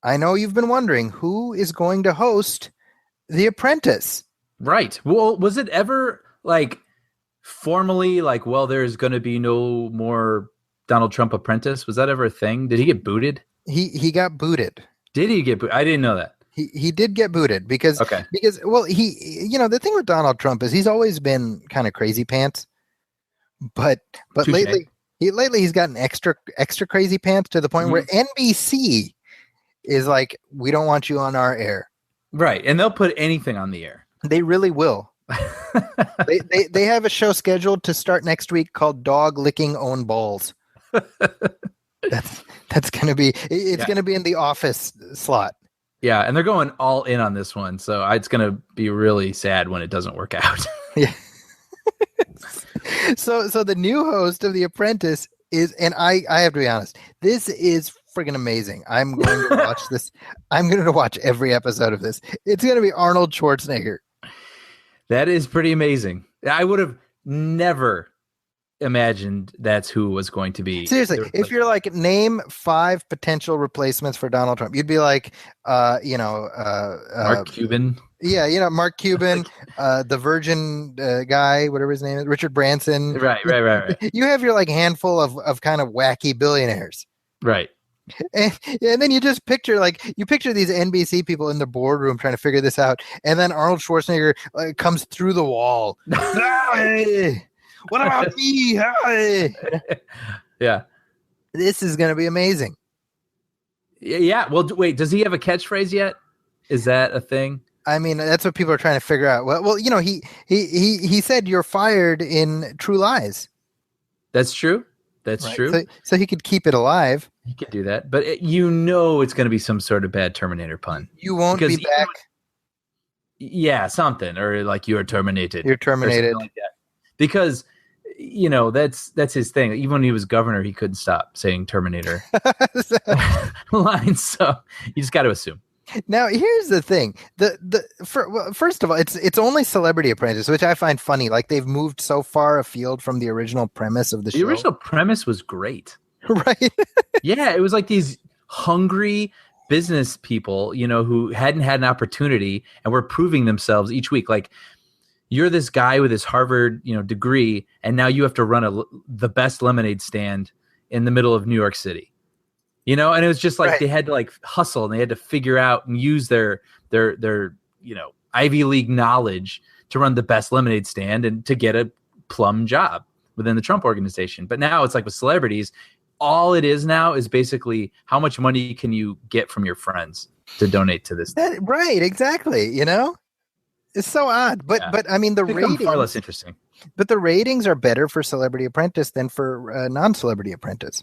I know you've been wondering who is going to host The Apprentice. Right. Well, was it ever formally there's going to be no more Donald Trump Apprentice? Was that ever a thing? Did he get booted? He got booted. Did he get booted? I didn't know that. He did get booted because the thing with Donald Trump is he's always been kind of crazy pants. But Touché. lately he's gotten extra crazy pants to the point where NBC is like, we don't want you on our air. Right, and they'll put anything on the air. They really will. they have a show scheduled to start next week called Dog Licking Own Balls. That's gonna be gonna be in the Office slot. Yeah, and they're going all in on this one, so it's gonna be really sad when it doesn't work out. Yeah. So the new host of The Apprentice is, and I have to be honest, this is friggin' amazing. I'm going to watch this. I'm going to watch every episode of this. It's going to be Arnold Schwarzenegger. That is pretty amazing. I would have never imagined that's who was going to be. Seriously, if you're like, name 5 potential replacements for Donald Trump, you'd be like, Mark Cuban. Yeah, Mark Cuban, the Virgin guy, whatever his name is, Richard Branson. Right. You have your like handful of kind of wacky billionaires. Right. And then you just picture these NBC people in the boardroom trying to figure this out, and then Arnold Schwarzenegger comes through the wall. Hey, what about me? Hey. Yeah, this is going to be amazing. Yeah. Well, wait. Does he have a catchphrase yet? Is that a thing? I mean, that's what people are trying to figure out. Well, he said you're fired in True Lies. That's true. That's right. true. So he could keep it alive. He could do that, but it's going to be some sort of bad Terminator pun. You won't be back. Yeah, something, or like you're terminated. You're terminated. Like that. Because that's his thing. Even when he was governor, he couldn't stop saying Terminator lines. So you just got to assume. Now, here's the thing. First of all, it's only Celebrity Apprentice, which I find funny. Like, they've moved so far afield from the original premise of the show. The original premise was great. Right? Yeah, it was like these hungry business people, who hadn't had an opportunity and were proving themselves each week. Like, you're this guy with this Harvard, degree, and now you have to run the best lemonade stand in the middle of New York City. And it was just like right. They had to like hustle, and they had to figure out and use their Ivy League knowledge to run the best lemonade stand and to get a plum job within the Trump organization. But now it's like with celebrities, all it is now is basically how much money can you get from your friends to donate to this. Right, exactly. It's so odd, but I mean the ratings far less interesting. But the ratings are better for Celebrity Apprentice than for non-Celebrity Apprentice.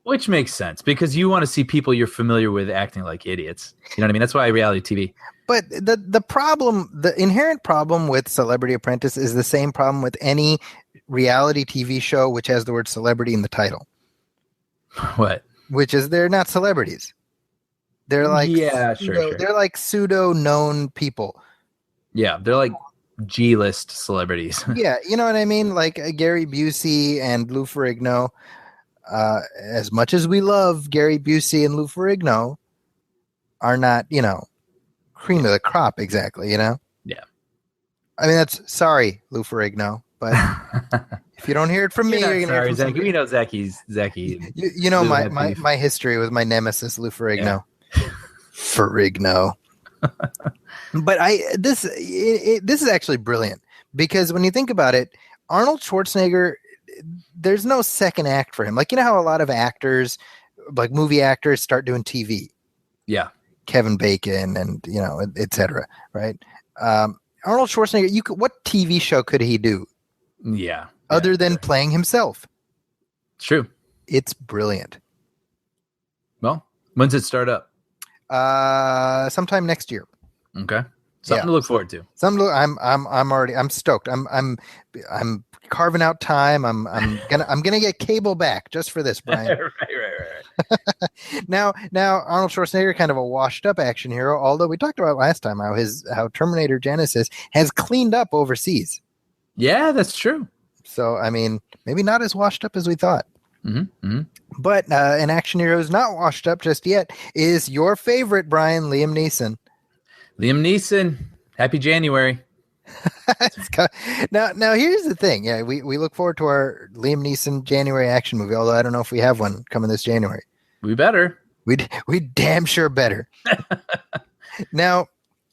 Which makes sense because you want to see people you're familiar with acting like idiots. You know what I mean? That's why reality TV. But the inherent problem with Celebrity Apprentice is the same problem with any reality TV show which has the word celebrity in the title. What? Which is they're not celebrities. They're like sure. They're like pseudo known people. Yeah, they're like G-list celebrities. Yeah, you know what I mean? Like Gary Busey and Lou Ferrigno. As much as we love Gary Busey and Lou Ferrigno, are not, cream of the crop exactly, Yeah. I mean, sorry, Lou Ferrigno, but if you don't hear it from me, you're gonna hear it from Zaki. We know Zaki. My history with my nemesis, Lou Ferrigno. Yeah. Ferrigno. But this is actually brilliant because when you think about it, Arnold Schwarzenegger, there's no second act for him. Like, how a lot of actors, like movie actors, start doing TV. Yeah. Kevin Bacon and, et cetera. Right. Arnold Schwarzenegger, what TV show could he do? Yeah. Other than playing himself. True. It's brilliant. Well, when's it start up? Sometime next year. Okay. Something to look forward to. I'm stoked. I'm carving out time. I'm gonna get cable back just for this, Brian. Right. Now Arnold Schwarzenegger, kind of a washed up action hero, although we talked about last time how Terminator Genesis has cleaned up overseas. Yeah, that's true. So I mean, maybe not as washed up as we thought. Mm-hmm. Mm-hmm. But an action hero who's not washed up just yet is your favorite, Brian, Liam Neeson. Liam Neeson, happy January. Now here's the thing. Yeah, we look forward to our Liam Neeson January action movie, although I don't know if we have one coming this January. We better. We damn sure better. Now,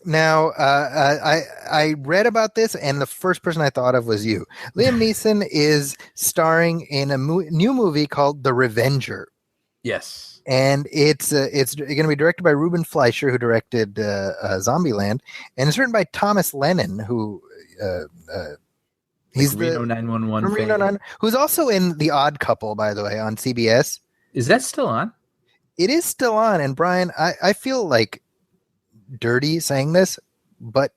I read about this, and the first person I thought of was you. Liam Neeson is starring in a new movie called The Revenger. Yes. And it's going to be directed by Ruben Fleischer, who directed Zombieland, and it's written by Thomas Lennon, who he's Reno 911 Reno 9, who's also in The Odd Couple, by the way, on CBS. Is that still on? It is still on, and Brian, I feel like dirty saying this, but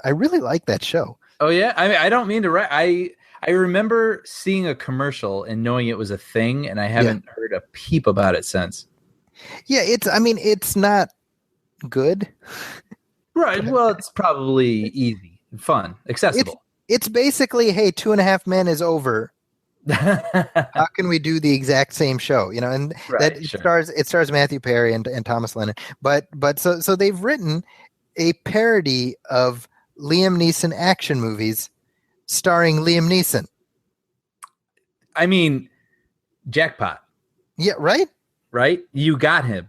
I really like that show. Oh yeah, I mean, I don't mean to. I remember seeing a commercial and knowing it was a thing, and I haven't heard a peep about it since. Yeah, it's not good. Right. Well, it's probably easy, fun, accessible. It's basically, hey, 2.5 Men is over. How can we do the exact same show? And it stars Matthew Perry and Thomas Lennon. But so they've written a parody of Liam Neeson action movies starring Liam Neeson. I mean, jackpot. Yeah, right? Right? You got him.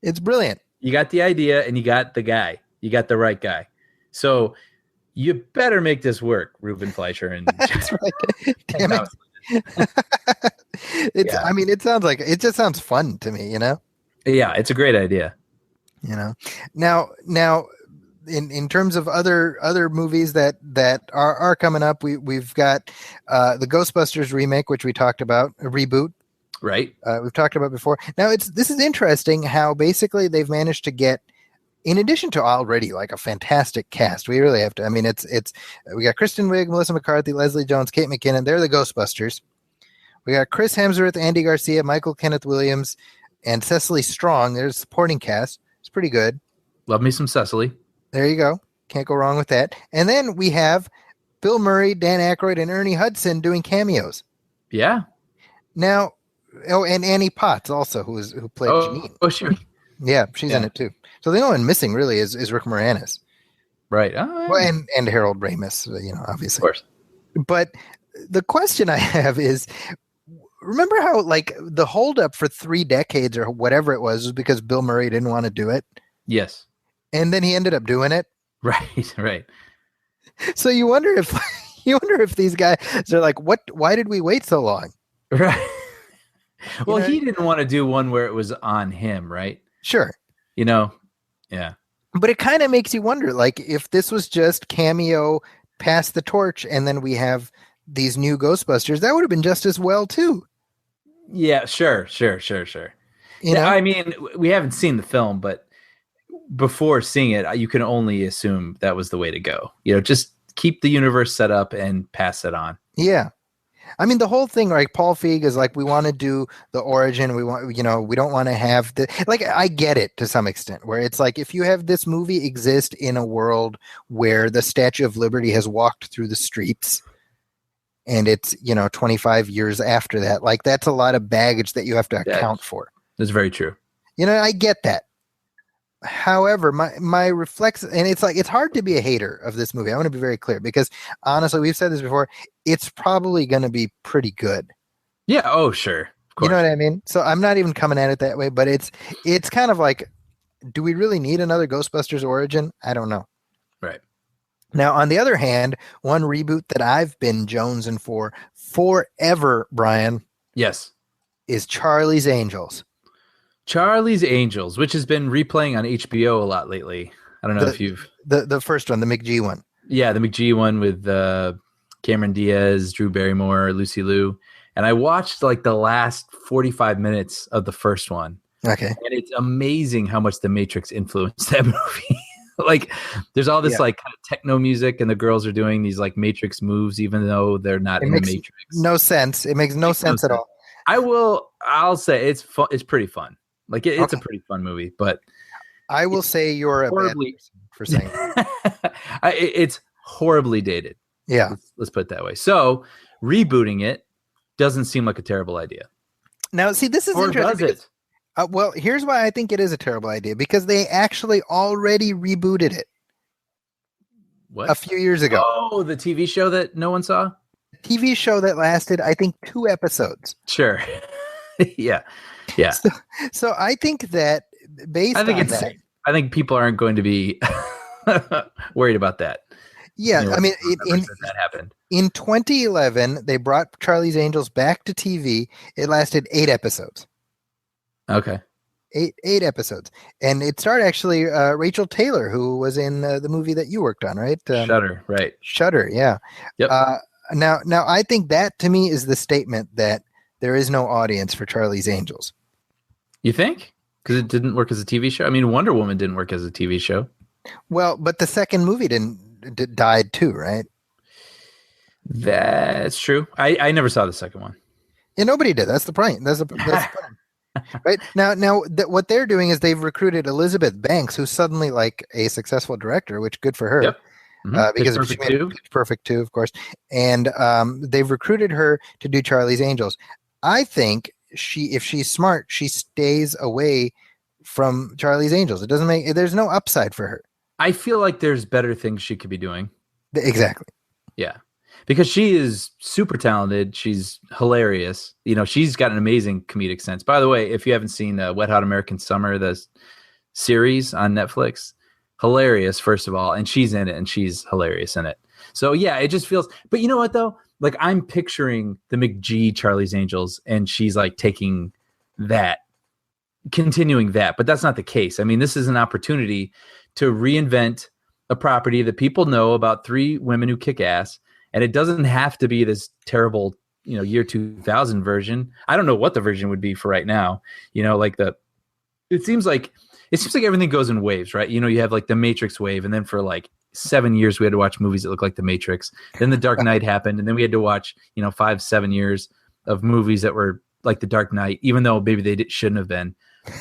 It's brilliant. You got the idea and you got the guy. You got the right guy. So you better make this work, Ruben Fleischer. And that's right. Damn it. I mean, it just sounds fun to me, Yeah, it's a great idea. Now in terms of other movies that are coming up, we've got the Ghostbusters remake, which we talked about, a reboot. Right. We've talked about before. Now this is interesting how basically they've managed to get, in addition to already like a fantastic cast, we really have to. I mean, we got Kristen Wiig, Melissa McCarthy, Leslie Jones, Kate McKinnon. They're the Ghostbusters. We got Chris Hemsworth, Andy Garcia, Michael Kenneth Williams, and Cecily Strong. There's a supporting cast. It's pretty good. Love me some Cecily. There you go. Can't go wrong with that. And then we have Bill Murray, Dan Aykroyd, and Ernie Hudson doing cameos. Yeah. Now, and Annie Potts also, who played Janine. Oh, sure. Yeah, she's in it too. So the only one missing really is Rick Moranis. Right. Well, and Harold Ramis, obviously. Of course. But the question I have is, remember how like the holdup for 3 decades or whatever it was because Bill Murray didn't want to do it? Yes. And then he ended up doing it? Right. So you wonder if these guys are like, why did we wait so long? Right. Well, he didn't want to do one where it was on him, right? Sure. Yeah. But it kind of makes you wonder, like, if this was just cameo, pass the torch, and then we have these new Ghostbusters, that would have been just as well, too. Yeah, sure. I mean, we haven't seen the film, but before seeing it, you can only assume that was the way to go. Just keep the universe set up and pass it on. Yeah. I mean, the whole thing, like Paul Feig is like, we want to do the origin. We want, we don't want to have I get it to some extent, where it's like, if you have this movie exist in a world where the Statue of Liberty has walked through the streets and it's, 25 years after that, like that's a lot of baggage that you have to account for. That's very true. I get that. However, my reflex, and it's like, it's hard to be a hater of this movie. I want to be very clear because honestly, we've said this before, it's probably going to be pretty good. Yeah. Oh, sure. Of course. You know what I mean? So I'm not even coming at it that way, but it's kind of like, do we really need another Ghostbusters origin? I don't know. Right. Now, on the other hand, one reboot that I've been jonesing for forever, Brian. Yes. Is Charlie's Angels. Charlie's Angels, which has been replaying on HBO a lot lately. I don't know if you've... The first one, the McG one. Yeah, the McG one with Cameron Diaz, Drew Barrymore, Lucy Liu. And I watched like the last 45 minutes of the first one. Okay. And it's amazing how much The Matrix influenced that movie. Like there's all this like kind of techno music and the girls are doing these like Matrix moves even though they're not in the Matrix. No sense. It makes no sense at all. I'll say it's fun. It's pretty fun. Like it's a pretty fun movie, but I will say you're a bad person for saying that. It's horribly dated. Yeah. Let's put it that way. So rebooting it doesn't seem like a terrible idea. Now, see, this is interesting. Does it? Well, here's why I think it is a terrible idea, because they actually already rebooted it. What? A few years ago. Oh, the TV show that no one saw? TV show that lasted, I think, 2 episodes. Sure. Yeah. So I think that based on that, I think people aren't going to be worried about that. Yeah, I mean, that happened. In 2011, they brought Charlie's Angels back to TV. It lasted 8 episodes. Okay. 8 episodes. And it starred actually Rachel Taylor, who was in the movie that you worked on, right? Shudder, right. Shudder, yeah. Yep. Now, I think that to me is the statement that there is no audience for Charlie's Angels. You think? Because it didn't work as a TV show? I mean, Wonder Woman didn't work as a TV show. Well, but the second movie died too, right? That's true. I never saw the second one. Yeah, nobody did. That's the point. That's the point. Right now, what they're doing is they've recruited Elizabeth Banks, who's suddenly like a successful director, which good for her. Yep. Because she made Pitch Perfect 2, of course, and they've recruited her to do Charlie's Angels. I think if she's smart, she stays away from Charlie's Angels. There's no upside for her. I feel like there's better things she could be doing. Exactly. Yeah. Because she is super talented. She's hilarious. She's got an amazing comedic sense. By the way, if you haven't seen Wet Hot American Summer, the series on Netflix, hilarious, first of all. And she's in it and she's hilarious in it. So yeah, it just feels, but you know what though? Like I'm picturing the McG Charlie's Angels and she's like taking that, continuing that, but that's not the case. I mean, this is an opportunity to reinvent a property that people know about 3 women who kick ass. And it doesn't have to be this terrible, year 2000 version. I don't know what the version would be for right now. It seems like everything goes in waves, right? You have like the Matrix wave. And then for like 7 years, we had to watch movies that look like the Matrix. Then the Dark Knight happened. And then we had to watch, 5-7 years of movies that were like the Dark Knight, even though maybe they shouldn't have been.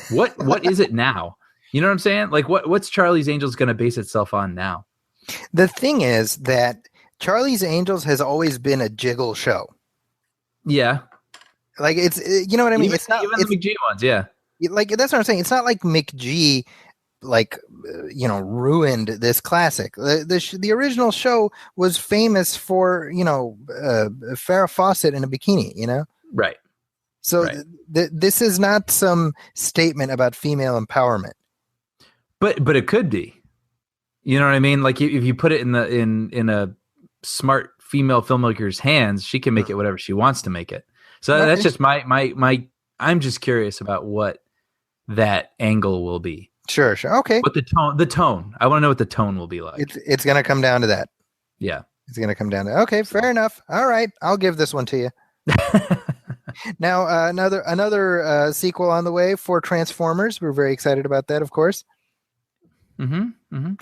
What is it now? You know what I'm saying? Like what's Charlie's Angels going to base itself on now? The thing is that Charlie's Angels has always been a jiggle show. Yeah. Like it's, you know what I mean? Even the McG ones. Yeah. Like, that's what I'm saying. It's not like McG, ruined this classic. The original show was famous for, Farrah Fawcett in a bikini, Right. So right. This is not some statement about female empowerment. But it could be. You know what I mean? Like if you put it in a smart female filmmaker's hands, she can make it whatever she wants to make it. So that's just my I'm just curious about what that angle will be. Sure. Okay. But the tone. I want to know what the tone will be like. It's going to come down to that. Yeah. It's going to come down to, okay, fair enough. All right. I'll give this one to you. Now, another sequel on the way for Transformers. We're very excited about that, of course. Mm-hmm.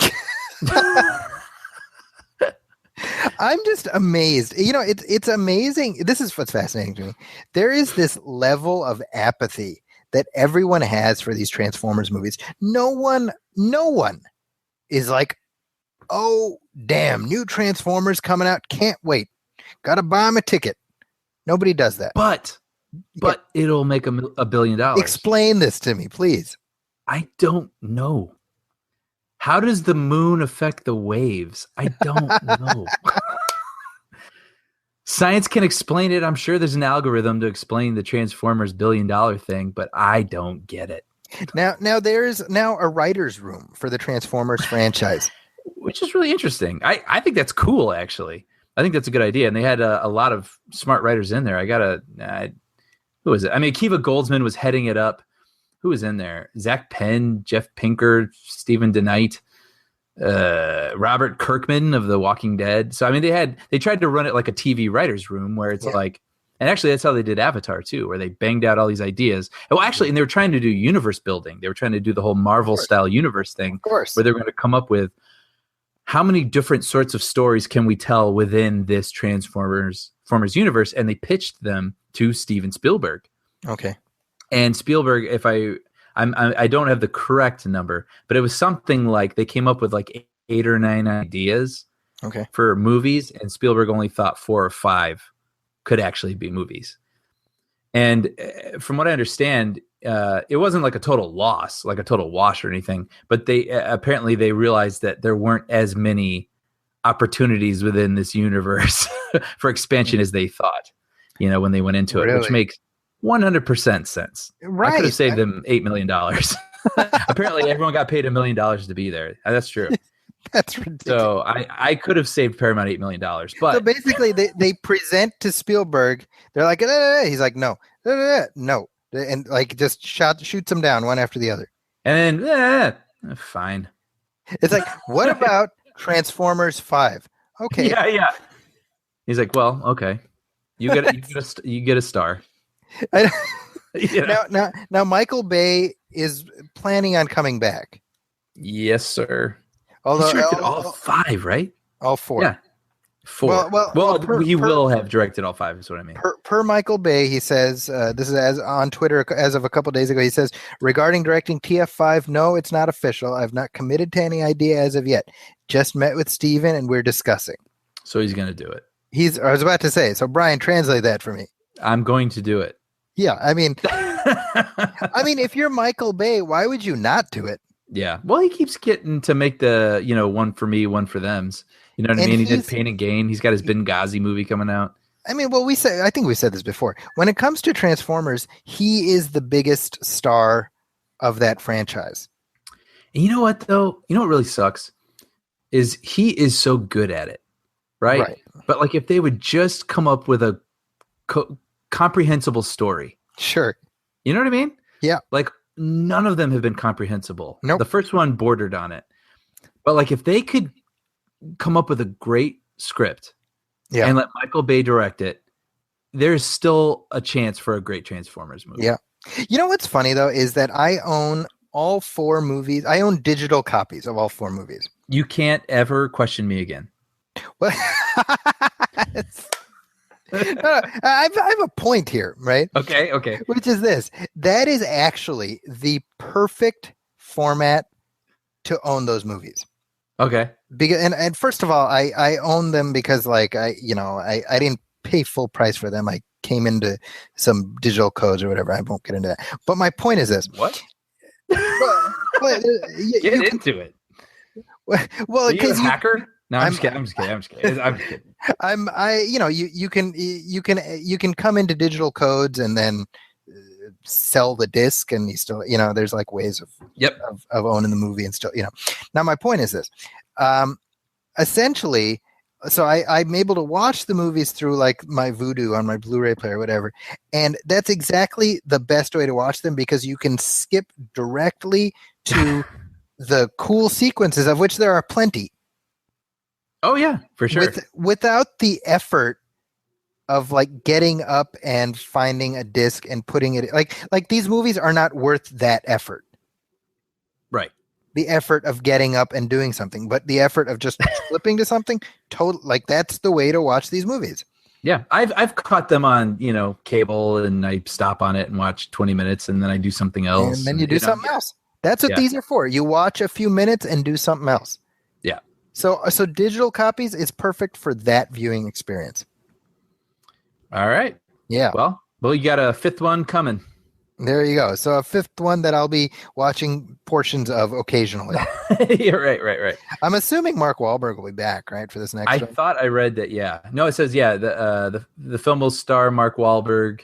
I'm just amazed. It's amazing. This is what's fascinating to me. There is this level of apathy that everyone has for these Transformers movies. No one is like, oh, damn, new Transformers coming out. Can't wait. Got to buy 'em a ticket. Nobody does that. But it'll make $1 billion. Explain this to me, please. I don't know. How does the moon affect the waves? I don't know. Science can explain it. I'm sure there's an algorithm to explain the Transformers $1 billion thing, but I don't get it. Now there's a writer's room for the Transformers franchise, which is really interesting. I think that's cool, actually. I think that's a good idea. And they had a lot of smart writers in there. Who was it? I mean, Akiva Goldsman was heading it up. Who was in there? Zach Penn, Jeff Pinker, Stephen DeKnight, Robert Kirkman of The Walking Dead. So, I mean, they tried to run it like a TV writer's room where it's like, and actually that's how they did Avatar too, where they banged out all these ideas. Well, actually, and they were trying to do universe building. They were trying to do the whole Marvel style universe thing, of course, where they're going to come up with how many different sorts of stories can we tell within this Transformers universe? And they pitched them to Steven Spielberg. Okay. And Spielberg, if I don't have the correct number, but it was something like they came up with like 8 or 9 ideas for movies, and Spielberg only thought 4 or 5 could actually be movies. And from what I understand, it wasn't like a total loss, like a total wash or anything, but they apparently they realized that there weren't as many opportunities within this universe for expansion as they thought, when they went into it, which makes 100% sense. Right. I could have saved them $8 million. Apparently everyone got paid $1 million to be there. That's true. That's ridiculous. So I could have saved Paramount $8 million. But so basically they present to Spielberg. They're like, he's like, no, no. And like just shoots them down one after the other. And then, fine. It's like, what about Transformers 5? Okay. Yeah. He's like, well, okay. You get a star. Now Michael Bay is planning on coming back. Yes, sir. Although he directed all 5, right? All 4. Yeah. 4. He will have directed all 5, is what I mean. Per Michael Bay, he says, this is as on Twitter as of a couple days ago, he says, regarding directing TF5, no, it's not official. I've not committed to any idea as of yet. Just met with Steven and we're discussing. So he's going to do it. I was about to say, so Brian, translate that for me. I'm going to do it. Yeah, I mean, if you're Michael Bay, why would you not do it? Yeah. Well, he keeps getting to make the, one for me, one for thems. You know what I mean? He did Pain and Gain. He's got his Benghazi movie coming out. I mean, well, I think we said this before. When it comes to Transformers, he is the biggest star of that franchise. And you know what, though? You know what really sucks? Is he is so good at it, right? But like if they would just come up with a comprehensible story. Sure. You know what I mean? Yeah. Like none of them have been comprehensible. Nope. The first one bordered on it. But like if they could come up with a great script and let Michael Bay direct it, there's still a chance for a great Transformers movie. Yeah. You know what's funny though is that I own all 4 movies. I own digital copies of all 4 movies. You can't ever question me again. Well, I have a point here, right? Okay. Which is this. That is actually the perfect format to own those movies. Okay. Because and first of all, I own them because like I didn't pay full price for them. I came into some digital codes or whatever. I won't get into that. But my point is this. What? Get into it. Well, are you a hacker? No, I'm just kidding. You can come into digital codes and then sell the disc, and you still, there's like ways of owning the movie and still, Now my point is this, essentially, so I'm able to watch the movies through like my Vudu on my Blu-ray player or whatever, and that's exactly the best way to watch them because you can skip directly to the cool sequences, of which there are plenty. Oh yeah, for sure. Without the effort of like getting up and finding a disc and putting it like these movies are not worth that effort. Right. The effort of getting up and doing something, but the effort of just flipping to something, that's the way to watch these movies. Yeah, I've caught them on cable, and I stop on it and watch 20 minutes, and then I do something else, and then you do something else. That's what these are for. You watch a few minutes and do something else. Yeah. So digital copies is perfect for that viewing experience. All right. Yeah. Well, you got a 5th one coming. There you go. So a 5th one that I'll be watching portions of occasionally. You're right. I'm assuming Mark Wahlberg will be back, right, for this next I one? thought I read that, yeah. No, it says, the film will star Mark Wahlberg.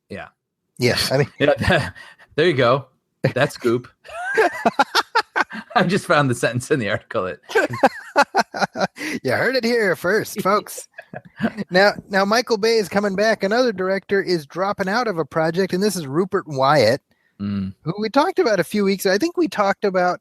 Yeah. Yeah. I mean, there you go. That's scoop. I just found the sentence in the article. You heard it here first, folks. Now Michael Bay is coming back. Another director is dropping out of a project, and this is Rupert Wyatt, who we talked about a few weeks ago. I think we talked about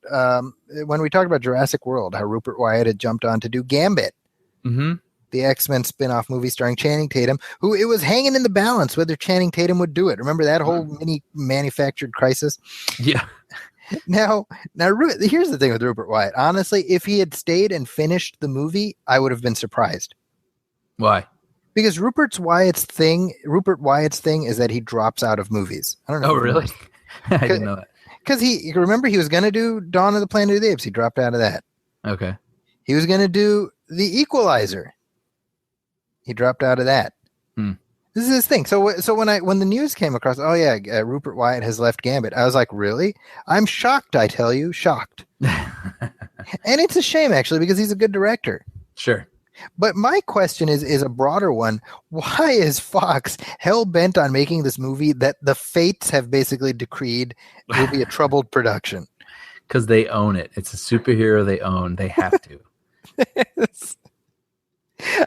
when we talked about Jurassic World, how Rupert Wyatt had jumped on to do Gambit, the X-Men spin-off movie starring Channing Tatum, who it was hanging in the balance whether Channing Tatum would do it. Remember that whole mini manufactured crisis? Yeah. Now, here's the thing with Rupert Wyatt. Honestly, if he had stayed and finished the movie, I would have been surprised. Why? Because Rupert Wyatt's thing is that he drops out of movies. I don't know. Oh, really? I didn't know that. Because remember he was going to do Dawn of the Planet of the Apes. He dropped out of that. Okay. He was going to do The Equalizer. He dropped out of that. This is his thing. So when the news came across, Rupert Wyatt has left Gambit, I was like, really? I'm shocked, I tell you, shocked. And it's a shame, actually, because he's a good director. Sure. But my question is a broader one. Why is Fox hell-bent on making this movie that the fates have basically decreed will be a troubled production? Because they own it. It's a superhero they own. They have to.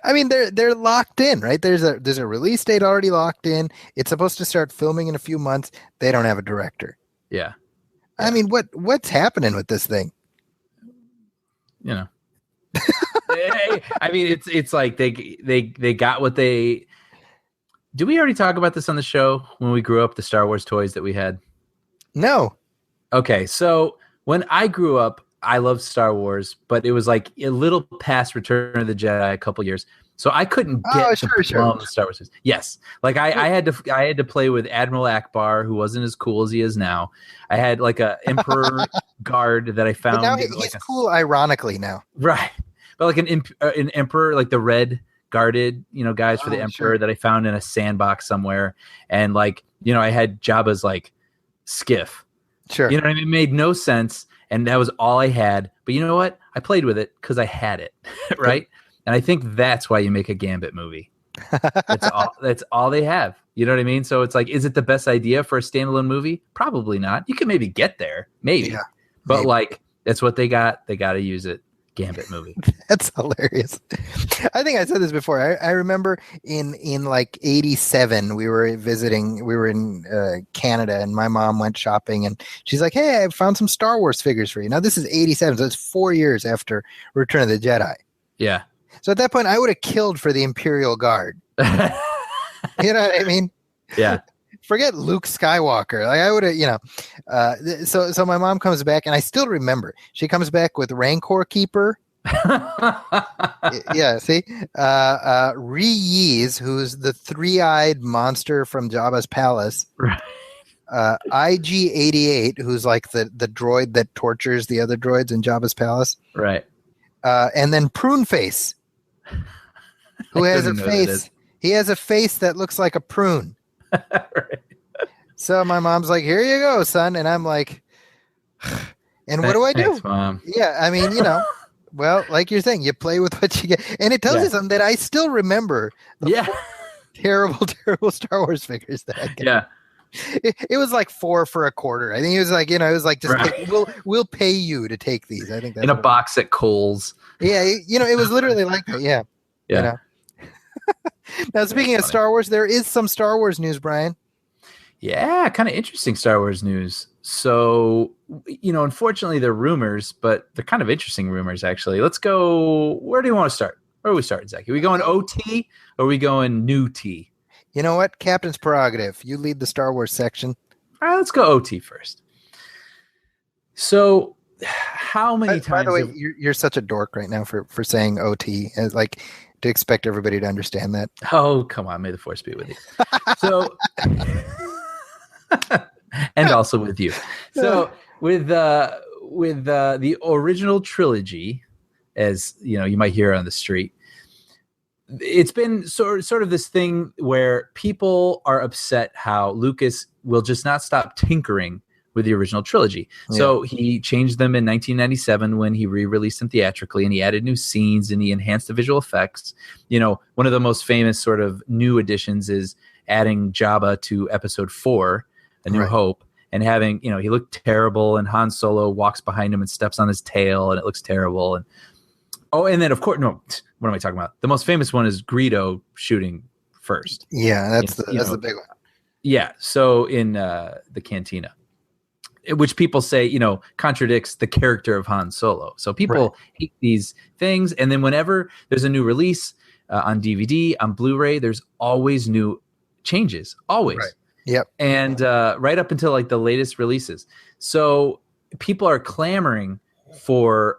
I mean, they're locked in, right? There's a release date already locked in. It's supposed to start filming in a few months. They don't have a director. Yeah. I mean, what's happening with this thing? I mean, it's like they got what they. Did we already talk about this on the show when we grew up? The Star Wars toys that we had. No. Okay, so when I grew up, I love Star Wars, but it was like a little past Return of the Jedi, a couple years. So I couldn't get to plumb Star Wars. Yes. Like I had to play with Admiral Akbar, who wasn't as cool as he is now. I had like a Emperor guard that I found. But now he's cool, ironically now. Right. But like an Emperor, like the red guarded, guys for the Emperor that I found in a sandbox somewhere. And like, I had Jabba's like skiff. Sure. You know what I mean? It made no sense. And that was all I had. But you know what? I played with it because I had it. Right. And I think that's why you make a Gambit movie. That's all they have. You know what I mean? So it's like, is it the best idea for a standalone movie? Probably not. You can maybe get there, maybe. Yeah, but like, that's what they got. They got to use it. Gambit movie. That's hilarious. I think I said this before. I remember in like 87, we were in Canada, and my mom went shopping, and she's like, "Hey, I found some Star Wars figures for you." Now this is 87, so it's 4 years after Return of the Jedi. Yeah. So at that point, I would have killed for the Imperial Guard. You know what I mean? Yeah. Forget Luke Skywalker. Like I would have, So my mom comes back, and I still remember. She comes back with Rancor Keeper. Yeah, see, Ree-Yeez, who's the three-eyed monster from Jabba's palace. Right. IG-88, who's like the droid that tortures the other droids in Jabba's palace. Right. And then Prune Face, who has a face. He has a face that looks like a prune. Right. So my mom's like, "Here you go, son," and I'm like, "And what do I do?" Thanks, Mom. Yeah, I mean, well, like you're saying, you play with what you get, and it tells you something that I still remember. Terrible Star Wars figures that I got. Yeah. It was like 4 for $0.25. I think it was like, it was like, just we'll pay you to take these. I think that's in a box at Kohl's. Yeah, it was literally like that. Yeah. Yeah. Now, speaking of Star Wars, there is some Star Wars news, Brian. Yeah, kind of interesting Star Wars news. So, unfortunately, they're rumors, but they're kind of interesting rumors, actually. Let's go. Where do you want to start? Where are we starting, Zaki? Are we going OT or are we going new T? You know what? Captain's prerogative. You lead the Star Wars section. All right, let's go OT first. So, how many times? By the way, you're such a dork right now for saying OT. As like, to expect everybody to understand that. Oh, come on. May the force be with you. So, and also with you. So with the original trilogy, as you might hear on the street, it's been sort of this thing where people are upset how Lucas will just not stop tinkering with the original trilogy. Yeah. So he changed them in 1997 when he re-released them theatrically, and he added new scenes and he enhanced the visual effects. One of the most famous sort of new additions is adding Jabba to Episode 4, A New Hope, and having, he looked terrible, and Han Solo walks behind him and steps on his tail, and it looks terrible. And then of course, no, what am I talking about? The most famous one is Greedo shooting first. Yeah, that's the big one. Yeah, so in the Cantina, which people say, contradicts the character of Han Solo. So people hate these things. And then whenever there's a new release on DVD, on Blu-ray, there's always new changes. Always. Right. Yep. And right up until like the latest releases. So people are clamoring for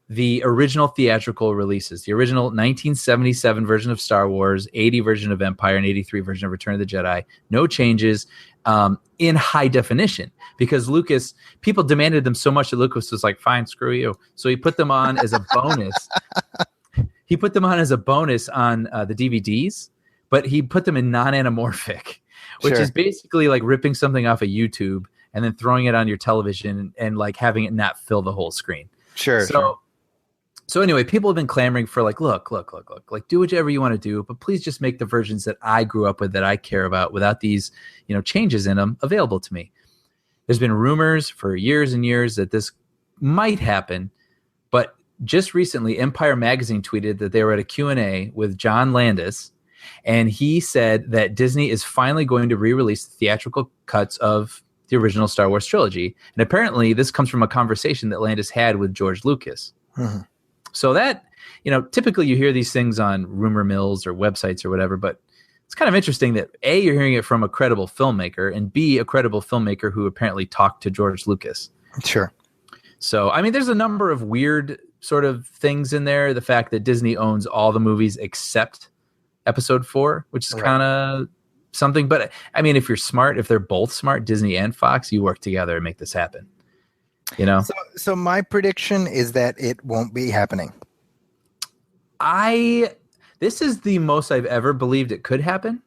the original theatrical releases, the original 1977 version of Star Wars, 80 version of Empire, and 83 version of Return of the Jedi. No changes in high definition, because people demanded them so much that Lucas was like, fine, screw you. So he put them on as a bonus. He put them on as a bonus on the DVDs, but he put them in non-anamorphic, which is basically like ripping something off of YouTube and then throwing it on your television and like having it not fill the whole screen. Sure. So anyway, people have been clamoring for like, look, like do whatever you want to do, but please just make the versions that I grew up with, that I care about, without these, changes in them, available to me. There's been rumors for years and years that this might happen, but just recently, Empire Magazine tweeted that they were at a Q&A with John Landis, and he said that Disney is finally going to re-release the theatrical cuts of the original Star Wars trilogy. And apparently this comes from a conversation that Landis had with George Lucas. Mm-hmm. So that, typically you hear these things on rumor mills or websites or whatever, but it's kind of interesting that A, you're hearing it from a credible filmmaker, and B, a credible filmmaker who apparently talked to George Lucas. Sure. So, I mean, there's a number of weird sort of things in there. The fact that Disney owns all the movies except Episode 4, which is kind of something. But I mean, if you're smart, if they're both smart, Disney and Fox, you work together and make this happen. You know? So my prediction is that it won't be happening. This is the most I've ever believed it could happen.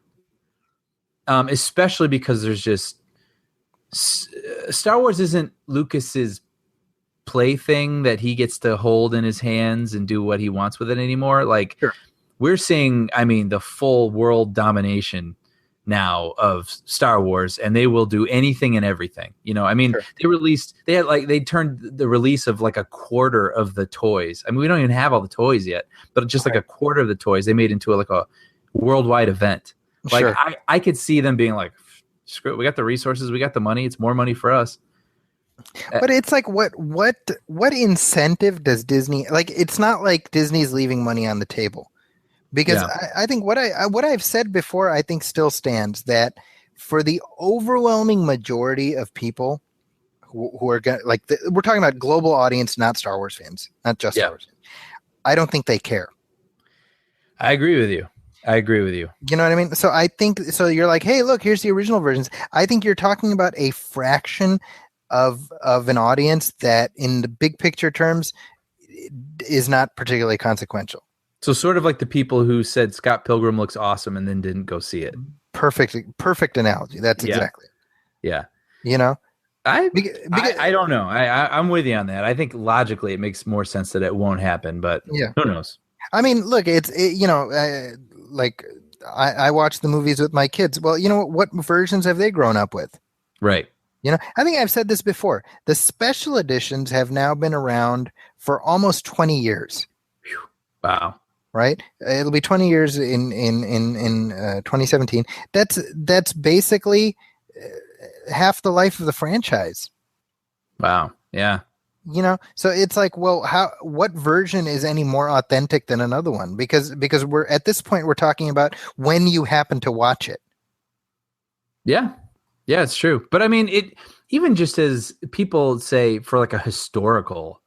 Especially because there's just Star Wars isn't Lucas's plaything that he gets to hold in his hands and do what he wants with it anymore. Like we're seeing, I mean, the full world domination now of Star Wars, and they will do anything and everything. You know, I mean, they turned the release of like a quarter of the toys. I mean, we don't even have all the toys yet, but just like a quarter of the toys they made into like a worldwide event. Like I could see them being like, screw it, we got the resources, we got the money, it's more money for us. But it's like what incentive does Disney, like, it's not like Disney's leaving money on the table. Because I think what I've said before, I think still stands, that for the overwhelming majority of people who are going, like, we're talking about global audience, not Star Wars fans, not just Star Wars fans. I don't think they care. I agree with you. You know what I mean? So I think, so you're like, hey, look, here's the original versions. I think you're talking about a fraction of an audience that in the big picture terms is not particularly consequential. So sort of like the people who said Scott Pilgrim looks awesome and then didn't go see it. Perfect analogy. That's exactly it. Yeah. You know? I don't know. I'm with you on that. I think logically it makes more sense that it won't happen, but who knows? I mean, look, like I watch the movies with my kids. Well, you know, what versions have they grown up with? Right. You know, I think I've said this before. The special editions have now been around for almost 20 years. Wow. Right? It'll be 20 years in 2017. That's basically half the life of the franchise. Wow. Yeah. You know, so it's like, well, what version is any more authentic than another one? Because we're at this point, we're talking about when you happen to watch it. Yeah. Yeah, it's true. But I mean, it even just as people say for like a historical,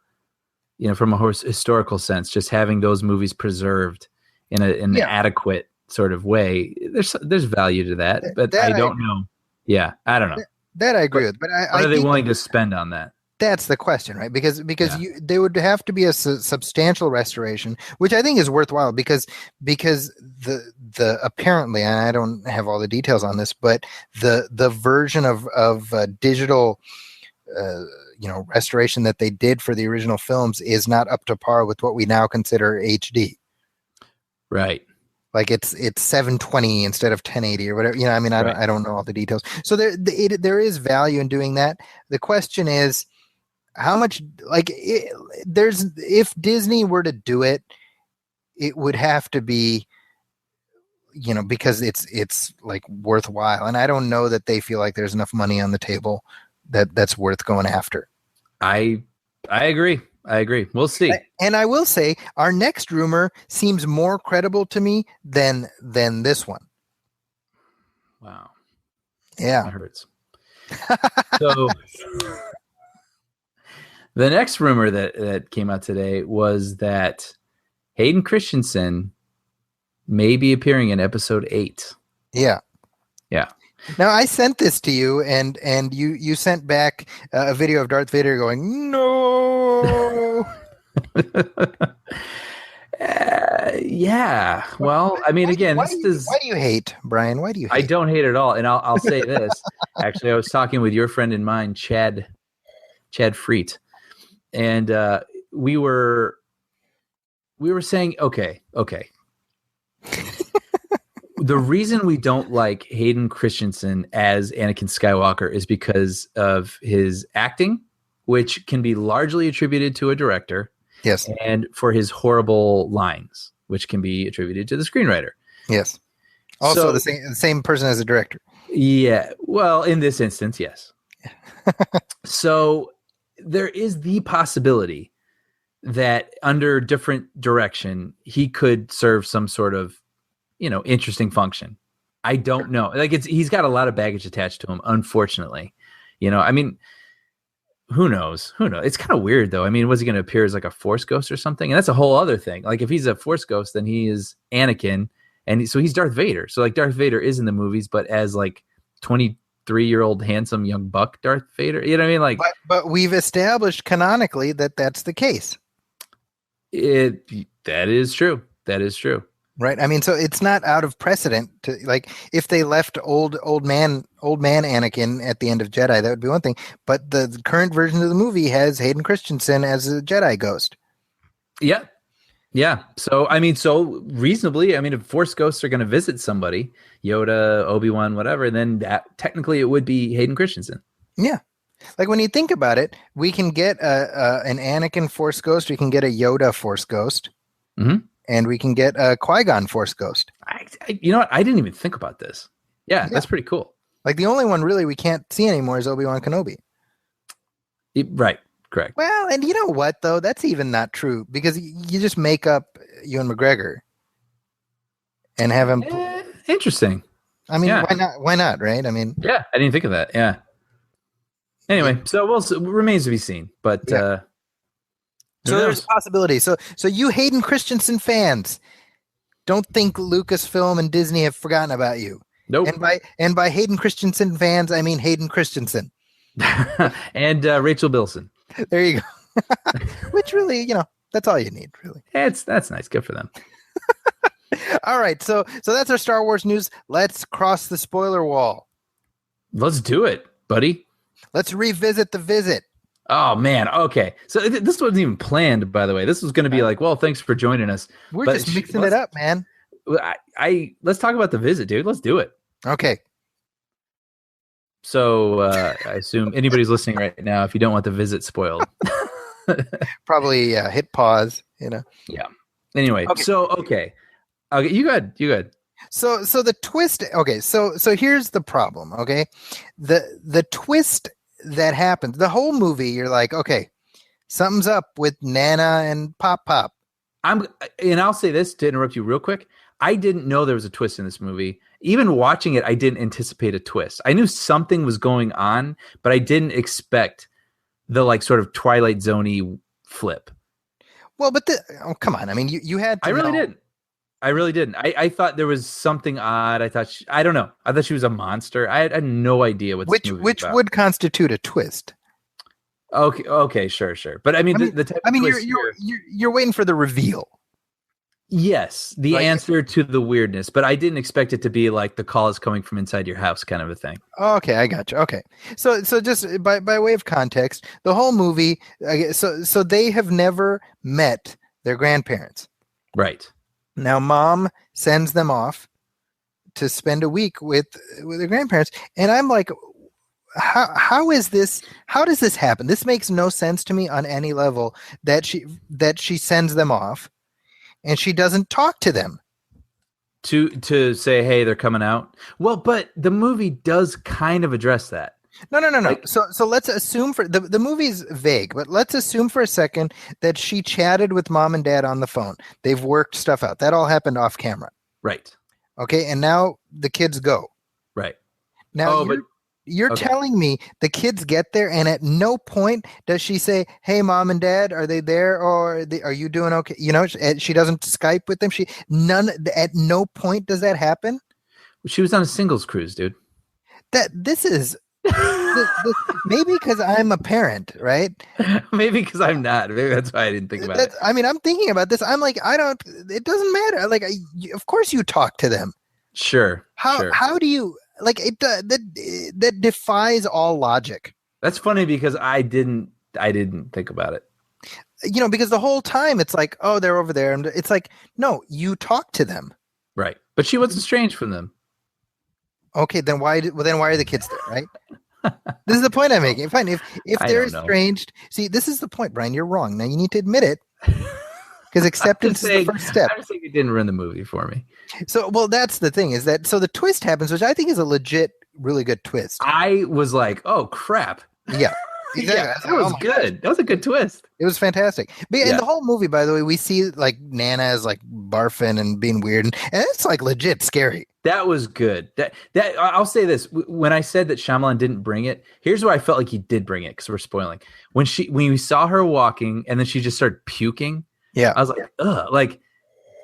you know, from a historical sense, just having those movies preserved in an adequate sort of way, there's value to that. But I don't know. Yeah, I don't know. That I agree with. But what are they willing to spend on that? That's the question, right? Because there would have to be a substantial restoration, which I think is worthwhile because the apparently, and I don't have all the details on this, but the version of digital restoration that they did for the original films is not up to par with what we now consider HD. Right. Like it's 720 instead of 1080 or whatever. You know, I mean, I don't know all the details. So there is value in doing that. The question is, how much, like, if Disney were to do it, it would have to be, you know, because it's like worthwhile. And I don't know that they feel like there's enough money on the table that's worth going after. I agree. We'll see. And I will say our next rumor seems more credible to me than this one. Wow. Yeah. That hurts. So the next rumor that came out today was that Hayden Christensen may be appearing in episode 8. Yeah. Yeah. Now I sent this to you, and you sent back a video of Darth Vader going, "No." Yeah. Well, I mean, again, why do you hate, Brian? Why do you hate? I don't hate at all, and I'll say this. Actually, I was talking with your friend and mine, Chad Freet, and we were saying, okay. The reason we don't like Hayden Christensen as Anakin Skywalker is because of his acting, which can be largely attributed to a director. Yes. And for his horrible lines, which can be attributed to the screenwriter. Yes. Also, the same person as the director. Yeah. Well, in this instance, yes. So there is the possibility that under different direction, he could serve some sort of, you know, interesting function. I don't know. Like he's got a lot of baggage attached to him, unfortunately. You know, I mean, Who knows? Who knows? It's kind of weird though. I mean, was he going to appear as like a Force ghost or something? And that's a whole other thing. Like if he's a Force ghost, then he is Anakin, and so he's Darth Vader. So like Darth Vader is in the movies, but as like 23-year-old handsome young buck Darth Vader. You know what I mean? Like, but we've established canonically that that's the case. That is true. That is true. Right. I mean, so it's not out of precedent to like if they left old man Anakin at the end of Jedi, that would be one thing. But the current version of the movie has Hayden Christensen as a Jedi ghost. Yeah. Yeah. So I mean, so reasonably, I mean, if Force ghosts are going to visit somebody, Yoda, Obi-Wan, whatever, then that technically it would be Hayden Christensen. Yeah. Like when you think about it, we can get an Anakin Force ghost, we can get a Yoda Force ghost. Mm-hmm. And we can get a Qui-Gon Force ghost. You know what? I didn't even think about this. Yeah, that's pretty cool. Like the only one really we can't see anymore is Obi-Wan Kenobi. Right. Correct. Well, and you know what, though? That's even not true because you just make up Ewan McGregor and have him. Interesting. I mean, why not? Why not, right? I mean. Yeah, I didn't think of that. Yeah. Anyway, so it remains to be seen. But so there's a possibility. So you Hayden Christensen fans, don't think Lucasfilm and Disney have forgotten about you. Nope. And by Hayden Christensen fans, I mean Hayden Christensen. And Rachel Bilson. There you go. Which really, that's all you need, really. That's nice. Good for them. All right. So that's our Star Wars news. Let's cross the spoiler wall. Let's do it, buddy. Let's revisit the visit. Oh man, okay. So this wasn't even planned, by the way. This was going to be like, well, thanks for joining us. We're just mixing it up, man. Let's talk about the visit, dude. Let's do it. Okay. So I assume anybody's listening right now, if you don't want the visit spoiled, probably hit pause. Yeah. Anyway, okay. You good. So the twist. Okay, so here's the problem. Okay, the twist that happens, the whole movie, you're like, okay, something's up with Nana and Pop. And I'll say this to interrupt you real quick. I didn't know there was a twist in this movie. Even watching it, I didn't anticipate a twist. I knew something was going on, but I didn't expect the like sort of Twilight Zone-y flip. Well, but come on. I mean, you had to I really didn't. I thought there was something odd. I thought I don't know. I thought she was a monster. I had no idea what this movie was about. Would constitute a twist. Okay, sure. But the type of twist you're waiting for the reveal. Yes, the answer to the weirdness, but I didn't expect it to be like the call is coming from inside your house kind of a thing. Okay, I got you. Okay, so just by way of context, the whole movie. So they have never met their grandparents. Right. Now, Mom sends them off to spend a week with their grandparents, and I'm like, how is this? How does this happen? This makes no sense to me on any level. That she sends them off, and she doesn't talk to them to say, hey, they're coming out. Well, but the movie does kind of address that. No. Like, so let's assume for the movie's vague, but let's assume for a second that she chatted with Mom and Dad on the phone. They've worked stuff out. That all happened off camera. Right. Okay. And now the kids go. Right. Now you're telling me the kids get there and at no point does she say, hey, Mom and Dad, are they there? Or are you doing okay? She doesn't Skype with them. At no point does that happen. She was on a singles cruise, dude. This is maybe because I'm a parent, right? Maybe because I'm not. Maybe that's why I didn't think about it. I mean, I'm thinking about this. I'm like, it doesn't matter. Like, of course you talk to them. Sure. How do you like it? That defies all logic. That's funny because I didn't think about it. Because the whole time it's like, oh, they're over there, and it's like, no, you talk to them. Right. But she wasn't strange from them. Okay, then why are the kids there, right? This is the point I'm making. Fine, if they're estranged, see, this is the point, Brian. You're wrong. Now you need to admit it, because acceptance is the first step. I'm saying it didn't ruin the movie for me. So, well, that's the thing is that the twist happens, which I think is a legit, really good twist. I was like, oh crap. Yeah. Exactly. That was good. That was a good twist. It was fantastic. But in the whole movie, by the way, we see like Nana is like barfing and being weird, and it's like legit scary. That was good. That I'll say this: when I said that Shyamalan didn't bring it, here's where I felt like he did bring it because we're spoiling. When we saw her walking and then she just started puking. Yeah, I was like, ugh, like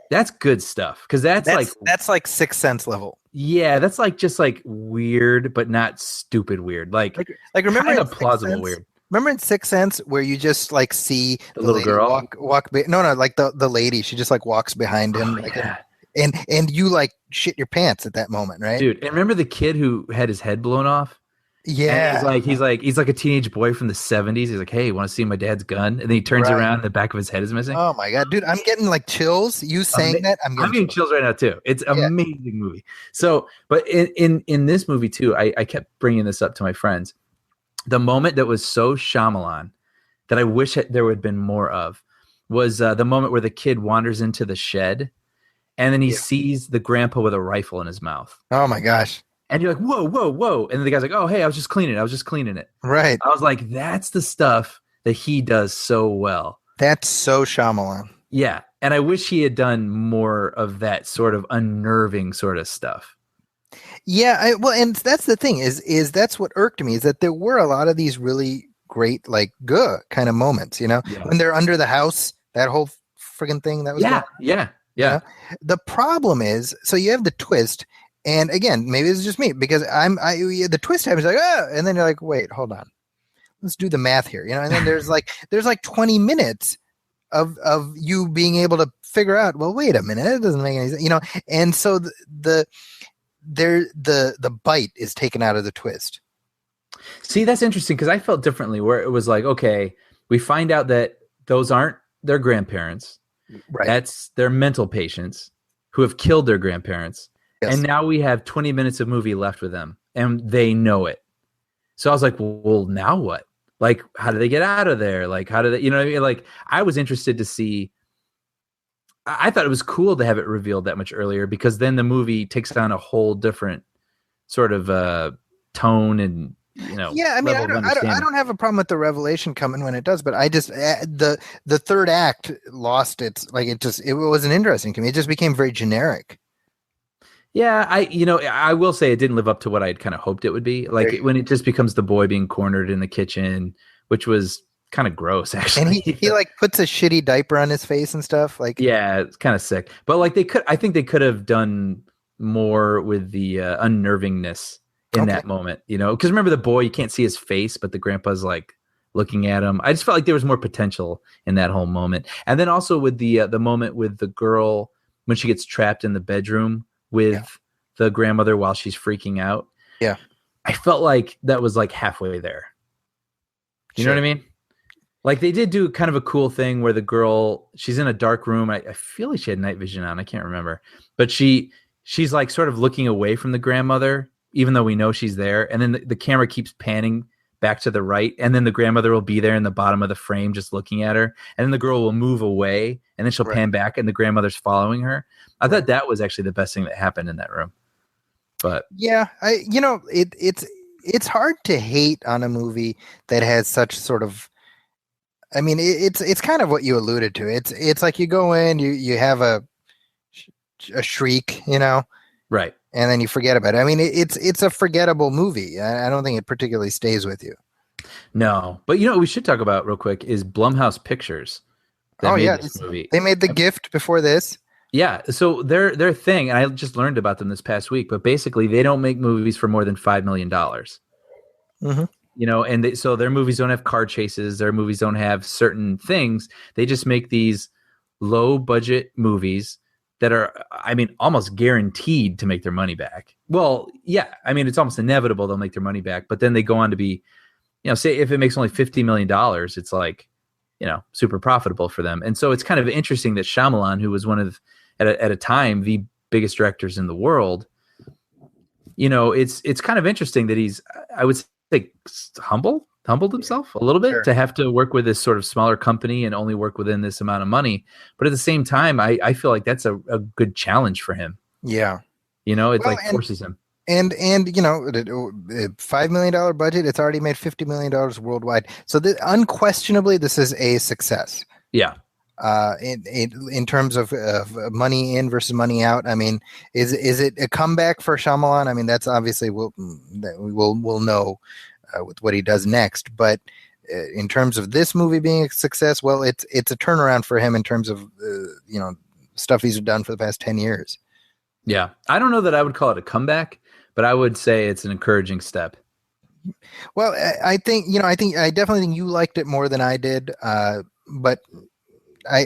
that's good stuff because that's like Sixth Sense level. Yeah, that's like just like weird, but not stupid weird. Like remember kind of plausible weird. Remember in Sixth Sense where you just like see the little girl walk no like the lady, she just like walks behind him and you like shit your pants at that moment, right? Dude, and remember the kid who had his head blown off? Yeah. And he's like a teenage boy from the 70s. He's like, "Hey, want to see my dad's gun?" And then he turns around and the back of his head is missing. Oh my god, dude, I'm getting like chills. You saying that? I'm getting chills right now too. It's an amazing movie. So, but in this movie too, I kept bringing this up to my friends. The moment that was so Shyamalan that I wish there would have been more of was the moment where the kid wanders into the shed and then he sees the grandpa with a rifle in his mouth. Oh my gosh. And you're like, whoa, whoa, whoa. And then the guy's like, oh, hey, I was just cleaning it. Right. I was like, that's the stuff that he does so well. That's so Shyamalan. Yeah. And I wish he had done more of that sort of unnerving sort of stuff. Yeah. And that's the thing is that's what irked me is that there were a lot of these really great, like, good kind of moments, when they're under the house, that whole friggin' thing that was Yeah. The problem is, so you have the twist. And again, maybe it's just me because the twist happens like, and then you're like, wait, hold on, let's do the math here, and then there's like 20 minutes of you being able to figure out, well, wait a minute, it doesn't make any sense, and so the bite is taken out of the twist. See, that's interesting because I felt differently where it was like, okay, we find out that those aren't their grandparents, right? That's their mental patients who have killed their grandparents. Yes. And now we have 20 minutes of movie left with them, and they know it. So I was like, well, now what? Like, how do they get out of there? Like, how do they, what I mean? Like, I was interested to see. I thought it was cool to have it revealed that much earlier because then the movie takes on a whole different sort of tone and, Yeah, I mean, I don't have a problem with the revelation coming when it does, but I just the third act lost its like it wasn't interesting to me. It just became very generic. Yeah, I will say it didn't live up to what I had kind of hoped it would be. Like when it just becomes the boy being cornered in the kitchen, which was kind of gross, actually. And he like puts a shitty diaper on his face and stuff. Like, yeah, it's kind of sick. But like I think they could have done more with the unnervingness in that moment, because remember the boy, you can't see his face, but the grandpa's like looking at him. I just felt like there was more potential in that whole moment. And then also with the moment with the girl when she gets trapped in the bedroom with the grandmother while she's freaking out. Yeah. I felt like that was like halfway there. You know what I mean? Like they did do kind of a cool thing where the girl, she's in a dark room. I feel like she had night vision on. I can't remember. But she's like sort of looking away from the grandmother, even though we know she's there. And then the camera keeps panning back to the right. And then the grandmother will be there in the bottom of the frame just looking at her. And then the girl will move away and then she'll pan back and the grandmother's following her. I thought that was actually the best thing that happened in that room. But yeah, it's hard to hate on a movie that has such sort of, I mean, it's kind of what you alluded to. It's like you go in, you have a shriek, right. And then you forget about it. I mean, it's a forgettable movie. I don't think it particularly stays with you. No, but what we should talk about real quick is Blumhouse Pictures. This movie. They made The Gift before this. Yeah, so their thing, and I just learned about them this past week, but basically they don't make movies for more than $5 million. Mm-hmm. And so their movies don't have car chases, their movies don't have certain things. They just make these low budget movies that are, I mean, almost guaranteed to make their money back. Well, yeah, I mean, it's almost inevitable they'll make their money back, but then they go on to be, say if it makes only $50 million, it's like, super profitable for them. And so it's kind of interesting that Shyamalan, who was one of, at a time, the biggest directors in the world, it's kind of interesting that he's, I would say, humbled himself a little bit to have to work with this sort of smaller company and only work within this amount of money. But at the same time, I feel like that's a good challenge for him. Yeah. It forces him. And $5 million budget. It's already made $50 million worldwide. So unquestionably, this is a success. Yeah. In terms of money in versus money out, I mean, is it a comeback for Shyamalan? I mean, that's obviously we'll know with what he does next. But in terms of this movie being a success, well, it's a turnaround for him in terms of stuff he's done for the past 10 years. Yeah, I don't know that I would call it a comeback, but I would say it's an encouraging step. Well, I definitely think you liked it more than I did, but I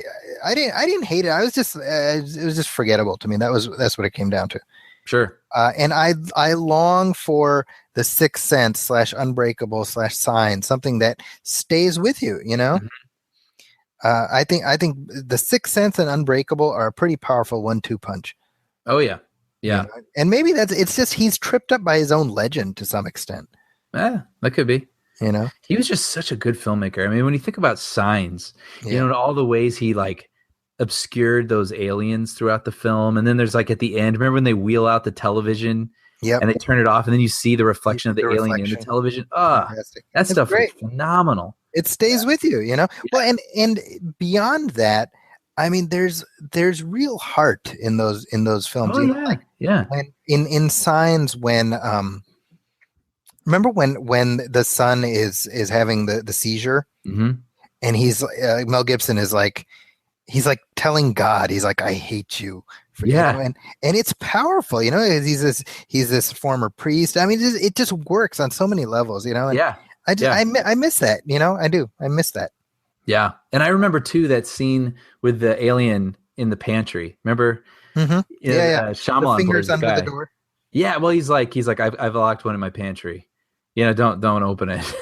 didn't hate it. I was just it was just forgettable to me. That's what it came down to. Sure. And I long for the Sixth Sense / Unbreakable / Sign, something that stays with you. Mm-hmm. I think the Sixth Sense and Unbreakable are a pretty powerful 1-2 punch. Oh yeah. Yeah. And maybe it's just he's tripped up by his own legend to some extent. Yeah, that could be. He was just such a good filmmaker. I mean, when you think about Signs, all the ways he like obscured those aliens throughout the film, and then there's like at the end, remember when they wheel out the television, and they turn it off, and then you see the reflection of the alien in the television. That stuff is phenomenal. It stays with you, Yeah. Well, and beyond that, I mean, there's real heart in those films. And in Signs, when remember when the son is having the seizure, mm-hmm. and he's Mel Gibson is like, he's like telling God, he's like, I hate you. And it's powerful, he's this former priest. I mean, it just works on so many levels, And I miss that, I do. I miss that. Yeah. And I remember too, that scene with the alien in the pantry. Remember? Mm-hmm. Shyamalan the fingers plays the under guy. the door. Yeah. Well, he's like, I've locked one in my pantry. Don't open it.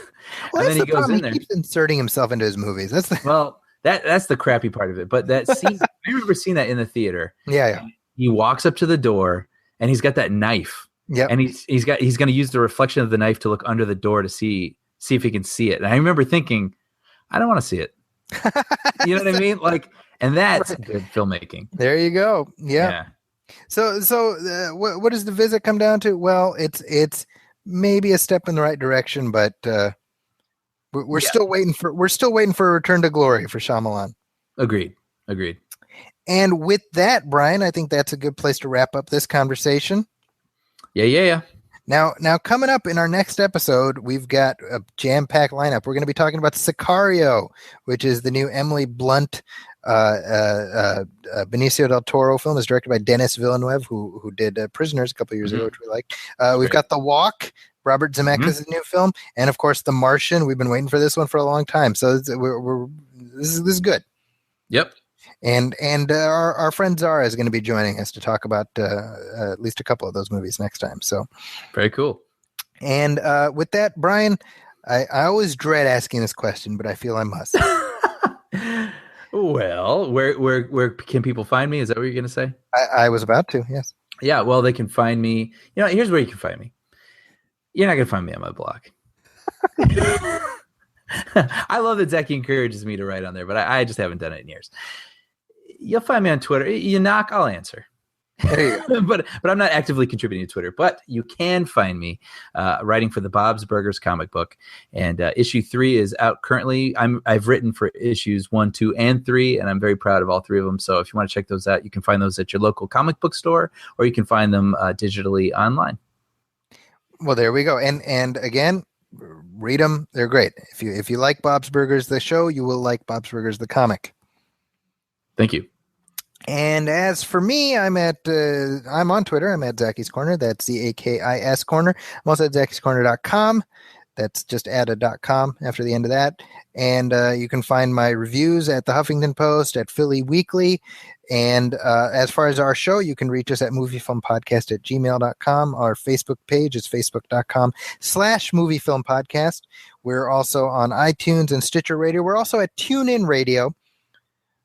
Well, and then he goes in he there. keeps inserting himself into his movies. That's the crappy part of it. But that scene, I remember seeing that in the theater. Yeah. He walks up to the door and he's got that knife. Yeah. And he's going to use the reflection of the knife to look under the door to see if he can see it. And I remember thinking, I don't want to see it. You know what I mean? Like, and that's good filmmaking. There you go. Yeah. So what does the visit come down to? Well, it's maybe a step in the right direction, but we're still waiting for a return to glory for Shyamalan. Agreed. And with that, Brian, I think that's a good place to wrap up this conversation. Yeah. Now coming up in our next episode, we've got a jam-packed lineup. We're going to be talking about Sicario, which is the new Emily Blunt, Benicio del Toro film. It's directed by Denis Villeneuve, who did Prisoners a couple years ago, which we liked. We've got The Walk, Robert Zemeckis' new film, and of course The Martian. We've been waiting for this one for a long time, so this is good. Yep. And our friend Zara is going to be joining us to talk about at least a couple of those movies next time. So very cool. And with that, Brian, I always dread asking this question, but I feel I must. Well, where can people find me? Is that what you're going to say? I was about to, yes. Yeah, well, they can find me. Here's where you can find me. You're not going to find me on my blog. I love that Zaki encourages me to write on there, but I just haven't done it in years. You'll find me on Twitter. You knock, I'll answer. There you go. but I'm not actively contributing to Twitter. But you can find me writing for the Bob's Burgers comic book, and issue 3 is out currently. I've written for issues 1, 2, and 3, and I'm very proud of all 3 of them. So if you want to check those out, you can find those at your local comic book store, or you can find them digitally online. Well, there we go. And again, read them. They're great. If you like Bob's Burgers, the show, you will like Bob's Burgers, the comic. Thank you. And as for me, I'm on Twitter. I'm at Zaki's Corner. That's ZAKIS Corner. I'm also at zakiscorner.com. That's just add a .com after the end of that. And you can find my reviews at the Huffington Post, at Philly Weekly. And as far as our show, you can reach us at moviefilmpodcast@gmail.com. Our Facebook page is facebook.com/moviefilmpodcast. We're also on iTunes and Stitcher Radio. We're also at TuneIn Radio.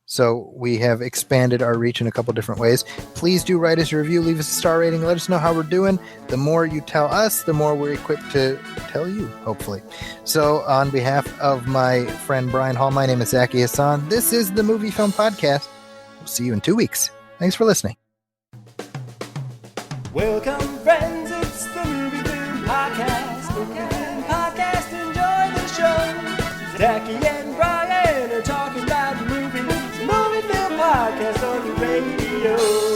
So we have expanded our reach in a couple different ways. Please do write us a review, leave us a star rating, let us know how we're doing. The more you tell us, the more we're equipped to tell you, hopefully. So on behalf of my friend Brian Hall, my name is Zaki Hassan. This is the Movie Film Podcast. We'll see you in 2 weeks. Thanks for listening. Welcome, friends. It's podcast on the radio.